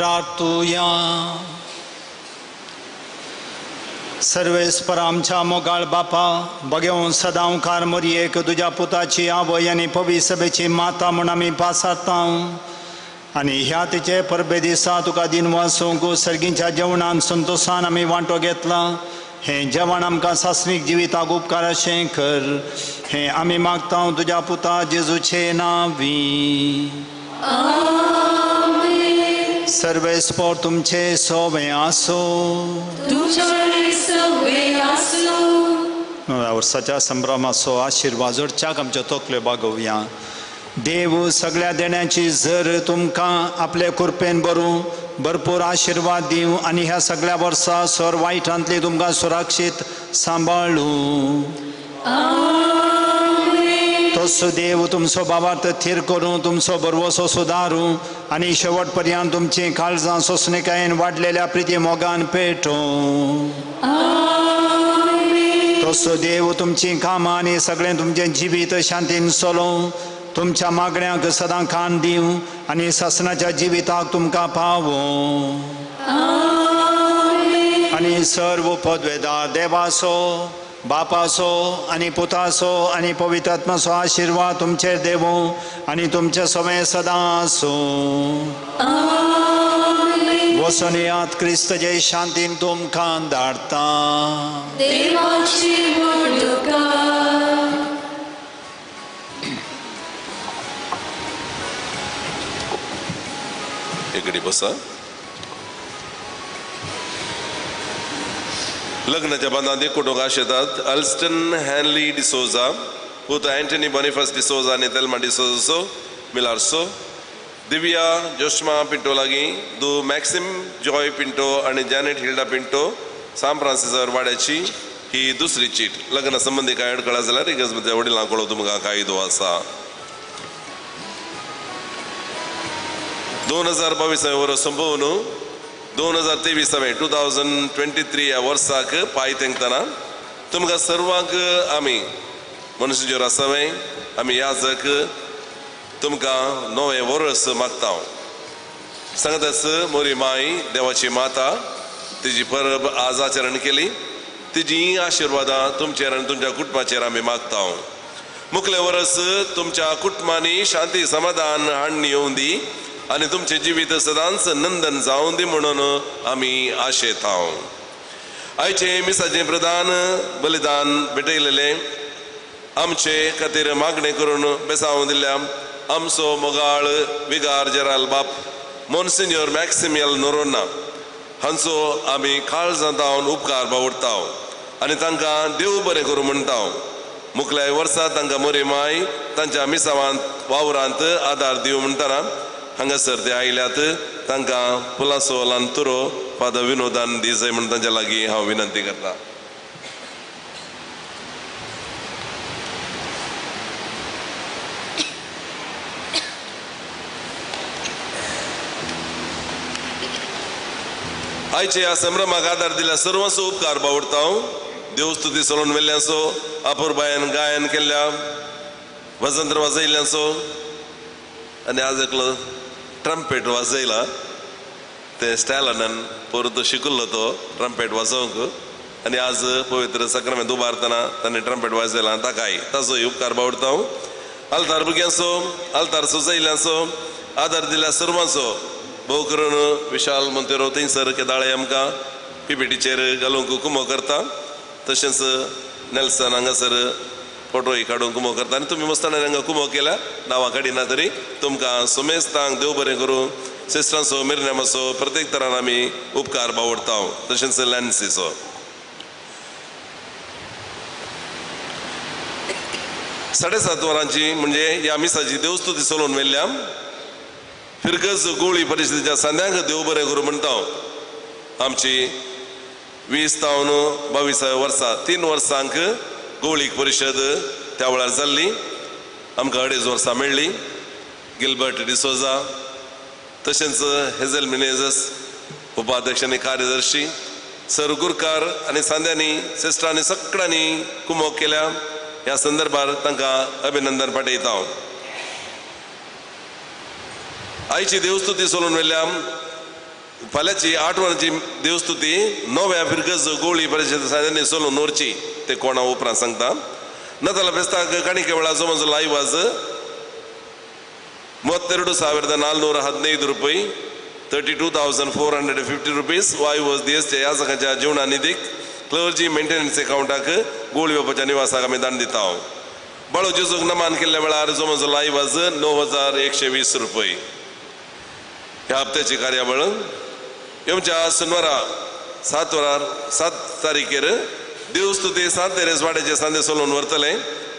[SPEAKER 5] प्रार्थुया. सर्वेस्पर आमच्या मोगाळ बापा, बघेवन सदां उपकार मरयेक तुज्या पुताची आवय आनी पवी सभेची माता म्हूण आमी पासारता. आनी ह्या तिचे परबे दिसा तुका दिन वासूंक सर्गींच्या जेवणान संतोशान आमी वांटो घेतला. हें जेवण आमकां सासणीक जिविताक उपकार अशें कर. हें आमी मागता तुज्या पुता जेजूचे नांवी. सर्वेस्पर तुमचे सोबे आसो. नव्या वर्साच्या संभ्रमाचो आशिर्वाद जोडच्याक आमच्यो तकल्यो बागोवया. देव सगळ्या देण्याची झर तुमकां आपले कृपेन भरपूर आशिर्वाद दिवं आनी ह्या सगळ्या वर्सां सर वायटांतली तुमकां सुरक्षीत सांबाळूं. तसो देव तुमचो बाबार्थ थीर करूं, तुमचो बरवसो सुदारूं आनी शेवट पर्यंत तुमची काळजां सोंसणिकायेन वाडलेल्या प्रिती मोगान पेटोवं. तसो देव तुमची कामां आनी सगळें तुमचें जिवीत शांतीन चलोवं, तुमच्या मागण्यांक सदां कान दिवं आनी सासणाच्या जिविताक तुमकां पावों. आनी सर्व पदवेदार देवाचो, बापाचो आनी पुताचो आनी पवित्र आत्म्याचो आशिर्वाद तुमचेर देवो आनी तुमचे सगळें सदां आसो. वचून येयात, क्रिस्तचे शांतीन तुमकां धाडटा.
[SPEAKER 6] इकडे बसा. लग्नाच्या बंदांत एक कुटुंब आशेतात. अल्स्टन हॅनली डिसोजा, पुत अँटनी बॉनिफस डिसोजा आनी तेल्मा डिसोजो मिलार्सो, दिव्या जोश्मा पिंटो लागीं दो मॅक्सिम जॉय पिंटो आनी जॅनेट हिल्डा पिंटो सान फ्रांसिसार वाड्याची ही दुसरी चीट. लग्ना संबंधी कांय अडखळा जाल्यार इगर्जेच्या वडिलांक कळोवंक तुमकां कायदो आसा. 2022 वर्स संपवन 2023 2023 ह्या वर्साक पांय तेंकतना तुमकां सर्वांक आमी मनशाचेर आसावें आमी याजक तुमकां नवें वर्स मागता. सांगताच मोरी माय देवाची माता तिजी परब आज आचरण केली. तिजी आशिर्वादां तुमचेर आनी तुमच्या कुटुंबाचेर आमी मागता. मुखलें वर्स तुमच्या कुटुंबांनी शांती समाधान हाडून येवं दी आनी तुमचे जिवीत सदांच नंदन जावं दी म्हणून आमी आशेता. आयचे मिसाचें प्रधान बलिदान भेटयलेले आमचे खातीर मागणी करून बेसावूं दिल्ल्या आमचो मोगाळ विगार जेराल बाप मोन्सिन्योर मॅक्सिमियल नोरोना हांचो आमी काळजांतावन उपकार बावडटा आनी तांकां देव बरें करूं म्हणटा. मुखल्या वर्सा तांकां मोरी माय तांच्या मिसावांत वावरांत आदार दिवं म्हणटना हांगासर ते आयल्यात. तांकां पुलासो लांतुरो पाद विनोदान दी जाय म्हण तांच्या लागीं हांव विनंती करता. आयचे ह्या संभ्रमाक आदार दिल्या सर्वांचो उपकार बावडता. देवस्तुती चलोवन वेल्ल्याचो, अपुरबायन गायन केल्ल्या, वजंत्र वाजयल्ल्याचो आनी आज एकलो ट्रम्पेट वाजयला. ते स्टॅलनान परत शिकलो तो ट्रम्पेट वाजोवंक आनी आज पवित्र सक्रामेंत उबारतना ताणें ट्रम्पेट वाजयला ताकाय ताजोय उपकार बावडता. आल्तार भुरग्यांचो, आल्तार सजयल्ल्याचो आदार दिल्या सर्वांचो भोव करून विशाल मोंतेरो थंयसर केदाळे आमकां पीपीटीचेर घालूंक कुमो करता. तशेंच नेल्सन हांगासर फोटोय काडून कुमो करता आनी तुमी मस्ताना हांगा कुमो केल्या नांवां काडिना तरी तुमकां सुमेस्तांक देव बरें करूं. सिस्टरांचो मिरनेमाचो प्रत्येक तरान आमी उपकार बावडटा. तशेंच लॅन्सीचो. साडेसात वरांची म्हणजे ह्या मिसाची देवस्तुती चलोवन वेल्ल्या. फिरगज गोळी परिस्थितीच्या सांद्यांक देव बरें करूं म्हणटा. आमची 20 वर्सां 3 वर्सांक गोळीक परिशद त्या वेळार जाल्ली. आमकां 2.5 वर्सां मेळ्ळी. गिल्बर्ट डिसोजा तशेंच हेझल मिनेझस उपाध्यक्ष आनी कार्यदर्शी सर गुरकार आनी सांद्यांनी सिस्टरांनी सगळ्यांनी कुमोग केल्या. ह्या संदर्भार तांकां अभिनंदन पाठयता. आयची देवस्तुती चलोवन वेल्ल्या फाल्याची 8 वरांची देवस्तुती 9व्या फिरगज गोळी परिषद सांजनी सोलून नोरची ते कोणा उपरांत सांगता नाताला फेस्ताक काಣಿಕೆ वेळा समज लाईव्ह आज 32,415 ರೂಪಾಯಿ 32,450 रुपीज वायू वज दिसचे याजकांच्या जीवना निधीक क्लर्जी मेंटेनन्स अकाउंटाक गोळी बापाच्या निवासाक आमी दान दिता बाळू जेजूक नमान केल्ल्या वेळार समज लाईव्ह आज 9,120 रुपये ह्या हप्त्याची कार्यावळ येवच्या शनिवारा 7 तारीखेर देवस्तुती सांत तेरेस वाड्याचे सांदे सोलून व्हरतले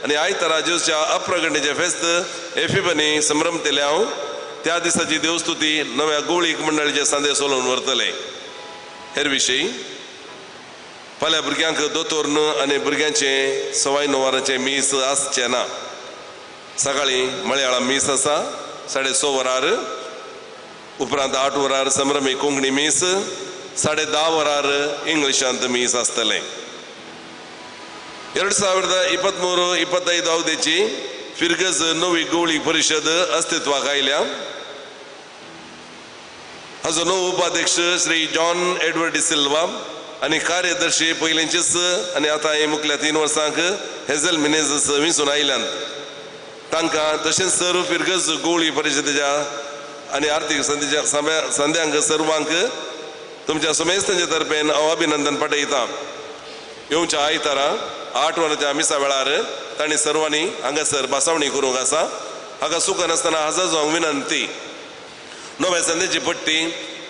[SPEAKER 6] आणि आयतारा ज्यूसच्या अप्रगणेचे फेस्त एफिबनी संभ्रमतेल्या त्या दिसाची देवस्तुती नव्या गोळीक मंडळीचे सांदे सोलून व्हरतले हेर विशयी फाल्या भुरग्यांक दोतोरन आनी भुरग्यांचे 9:15 वरांचे मीस आसचे ना सकाळी मळयाळम मीस आसा 6:30 वरार उपरांत 8 वरार संभ्रमी कोंकणी मीस 10:30 वरार इंग्लिशांत मीस आसतले 2023-25 अवधीची फिरगज नवी गोळी परिषद अस्तित्वाक आयल्या हाजो नवो उपाध्यक्ष श्री जॉन एडवर्ड डिसिल्वा आनी कार्यदर्शी पयलींचेच आनी आतां हे मुखल्या 3 वर्सांक हेझल मिनेझस विंसून आयल्यात तांकां तशेंच सर्व फिरगज गोळी परिशदेच्या आनी आर्थीक संध्यांक सर्वांक तुमच्या समेस्तांचे तर्फेन हांव अभिनंदन पाठयतां येवच्या आयतारा 8 वरांच्या मिसा वेळार तांणी सर्वांनी हांगासर बासावणी करूंक आसा हाका सुख नासतना हजर जावंक विनंती नव्या संदेची पट्टी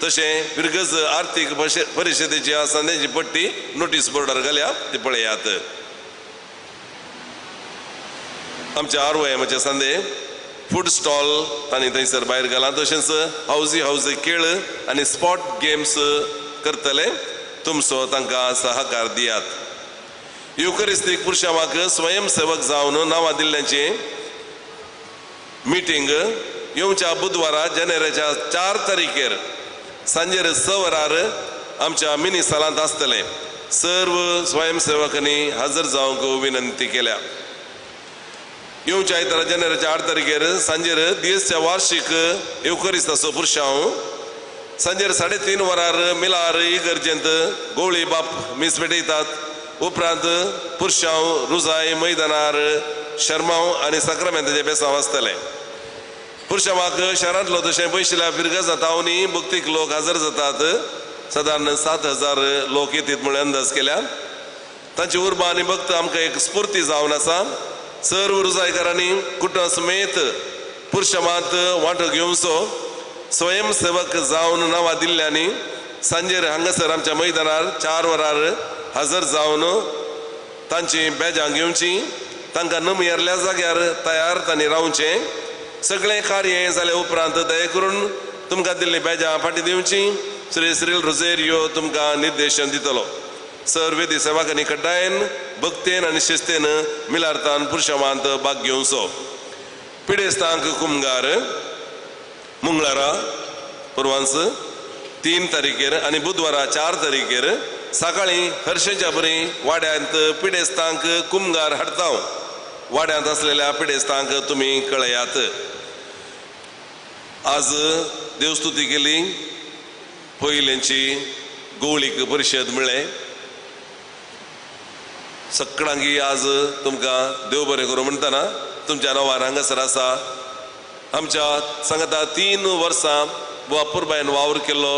[SPEAKER 6] तशें फिरगज आर्थीक परिशदेची संदेची पट्टी नोटीस बोर्डार घाल्या ती पळयात आमच्या ROMचे संदे फूड स्टॉल तांणी थंयसर भायर घाला तशेंच हाऊस खेळ आनी स्पॉट गेम्स करतले तुमचो तांकां सहकार दियात युकरिस्तीक पुरुषावाक स्वयंसेवक जावन नांवां दिल्ल्यांची मिटींग येवच्या बुधवारा जानेवारीच्या 4 तारीखेर सांजेर 6 वरार आमच्या मिनी सालांत आसतले सर्व स्वयंसेवकांनी हजर जावंक विनंती केल्या येवच्या आयतारा जानेवारीच्या 8 तारीखेर सांजेर दिसच्या वार्षिक युकरिस्ताचो पुरुषांव सांजेर 3:30 वरार मिलार इगर्जेंत गोळी बाप मीस भेटयतात उपरांत पुरुषांव रुजाय मैदानार शर्मांव आनी सक्रामेंताचे बेसांव आसतले पुरुषांवाक शहरांतलो तशें पयशिल्ल्या फिरगज जातावनी भक्तीक लोक हजर जातात सादारण 7,000 लोक येतात म्हण अंदाज केल्या तांची उर्बा आनी भक्त आमकां एक स्फूर्ती जावन आसा सर्व रुजायकारांनी कुटुंबा समेत पुरुषांवांत वांटो घेवचो स्वयंसेवक जावन नांवां दिल्ल्यांनी सांजेर हांगासर आमच्या मैदानार 4 वरार हजर जावन तांची बेजां घेवची तांकां नमियरल्या जाग्यार तयार तांणी रावचें सगळें कार्य जाले उपरांत दये करून तुमकां दिल्ली बेजां फाटीं दिवची श्री श्रील रोझेरियो तुमकां निर्देशन दितलो सर्वेदी सेवाकांनी कड्डायन भक्तेन आनी शिस्तेन मिलार्थान पुरुषांवांत भाग घेवचो पिडेस्तांक कुमगार मंगळारा पुरवांस 3 तारीखेर आनी बुधवारा 4 तारीखेर सकाळी हर्षेच्या बरी वाड्यांत पिडेस्तांक कुमगार हाडतांव वाड्यांत असलेल्या पिडेस्तांक तुमी कळयात आज देवस्तुती केली पयलेंची गोवळीक परिशद मिळ्ळे सगळ्यांकी आज तुमकां देव बरें करूं म्हणटना तुमच्या नांवार हांगासर आसा आमच्या सांगाता 3 वर्सां वापुरबायन वावर केल्लो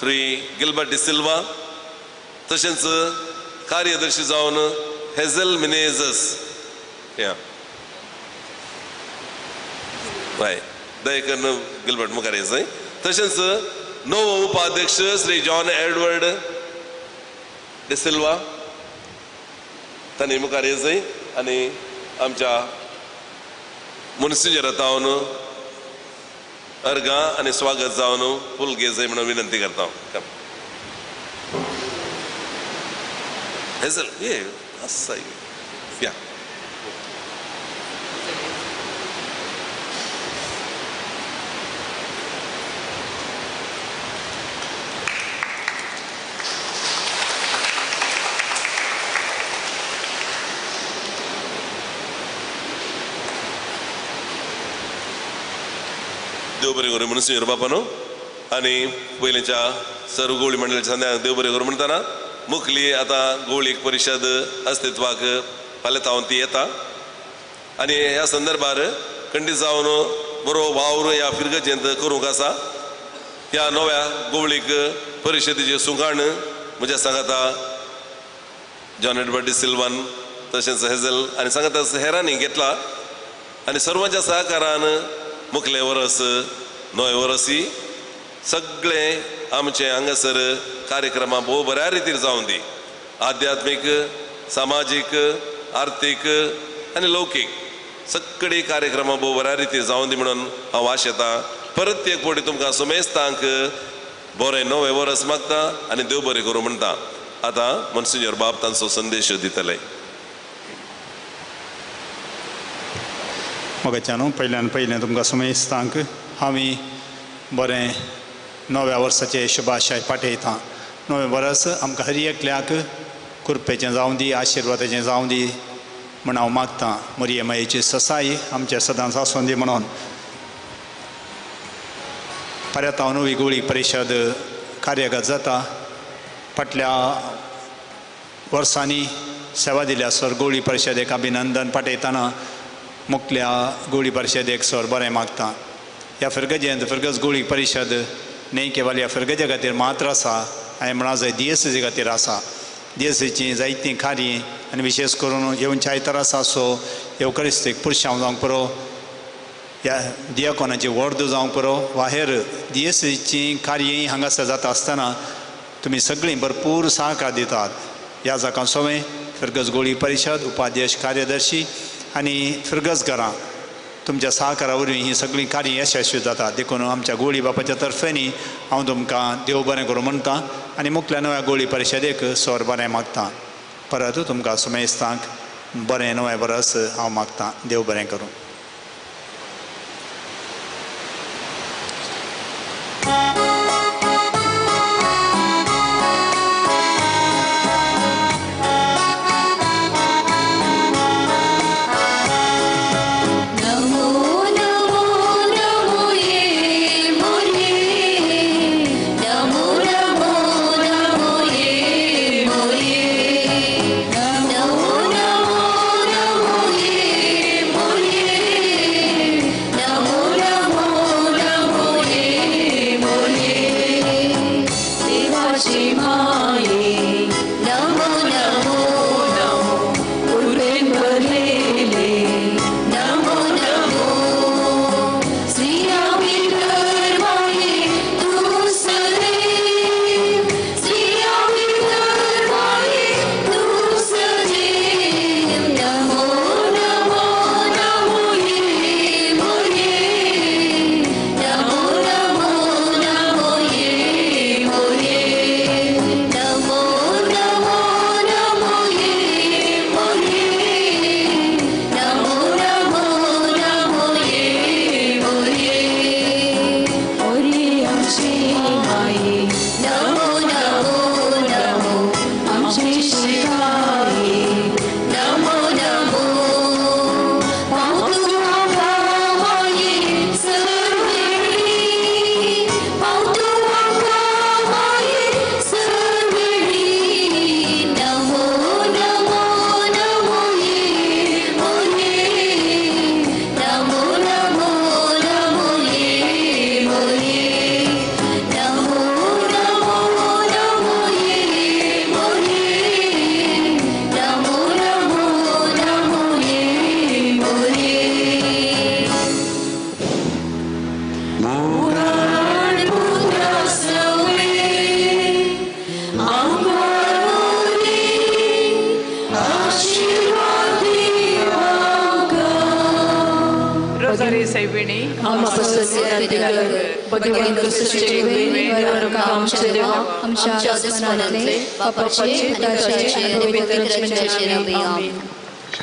[SPEAKER 6] श्री गिल्बर्ट डिसिल्वा तशेंच कार्यदर्शी जावन हेझल मिनेझस हय दयेकन गिल्बर्ट मुखार येसय तशेंच नवो उपाध्यक्ष श्री जॉन एडवर्ड डिसिल्वा तांणी मुखार येसय आनी आमच्या मुन्सिजर तावन अर्गां आनी स्वागत जावन फूल घेजय म्हणून विनंती करता हेझल ये आसा या देव बरें करूं म्हणून बापानो आनी पयलींच्या सर्व गवळी मंडळाच्या संध्याक देव बरें करूं म्हणटाना मुखली आतां गवळी परिशद अस्तित्वाक फाल्यां तावन ती येता आनी ह्या संदर्भार खंडीत जावन बरो वावर ह्या फिरगजेंत करूंक आसा. ह्या नव्या गवळीक परिशदेचे सुकाण म्हज्या सांगाता जॉन एडवर्ड डिसिल्वान तशेंच हेझल आनी सांगाता हेरांनी घेतला आनी सर्वांच्या सहकारान मुखले वर्स नवे वर्सी सगळे आमचे हांगासर कार्यक्रमां भोव बऱ्या रितीन जावन दी. आध्यात्मीक सामाजीक आर्थीक आनी लौकीक सगळी कार्यक्रमां भोव बऱ्या रितीन जावन दी म्हणून हांव आशेतां. परत एक फावटी तुमकां सुमेस्तांक बरें नवें वर्स मागता आनी देव बरें करूं म्हणटा. आतां मोन्सिन्योर बाब तांचो संदेश दितले.
[SPEAKER 5] मोगाच्यानू पयल्यान तुमकां सुमेस्तांक आमी बरें नव्या वर्साचे शुभाशय पाठयता. नवें वर्स आमकां हर एकल्याक कृपेचें जावं दी आशिर्वादाचें जावं दी म्हण हांव मागतां. मरिये मायेची ससाई आमच्या सदांच आसूं दी म्हणून. पर्यंत नवी गवळी परिशद कार्यगत जाता. फाटल्या वर्सांनी सेवा दिल्या सर गवळी परिशदेक अभिनंदन पाठयतना मुखल्या गवळी परिशदेक सर बरें मागता. ह्या फिरगजेंत फिरगज गवळी परिशद न्ही केवल ह्या फिरगजे खातीर मात्र आसा हांवें म्हणा जाय दिएससी खातीर आसा. दिएससीची जायतीं कार्य आनी विशेश करून येवच्या आयतारास आसो येवकरिस्तीक पुरशांव जावंक पुरो ह्या दियाकोनाची वर्द जावंक पुरो वा हेर दिएससीची कार्यय हांगासर जाता आसतना तुमी सगळीं भरपूर सहकार दितात. ह्या जाका सोवें फिरगज गवळी परिशद उपाध्यक्ष कार्यदर्शी आनी फिरगज घरां तुमच्या सहकारा वरवीं ही सगळीं कार्य यशस्वी जाता. देखून आमच्या गवळी बापाच्या तर्फेनी हांव तुमकां देव बरें करूं म्हणटा आनी मुखल्या नव्या गवळी परिशदेक सर बरें मागता. परत तुमकां सुमेस्तांक बरें नवें वर्स हांव मागतां. देव बरें करूं.
[SPEAKER 3] आमच्या आमच्या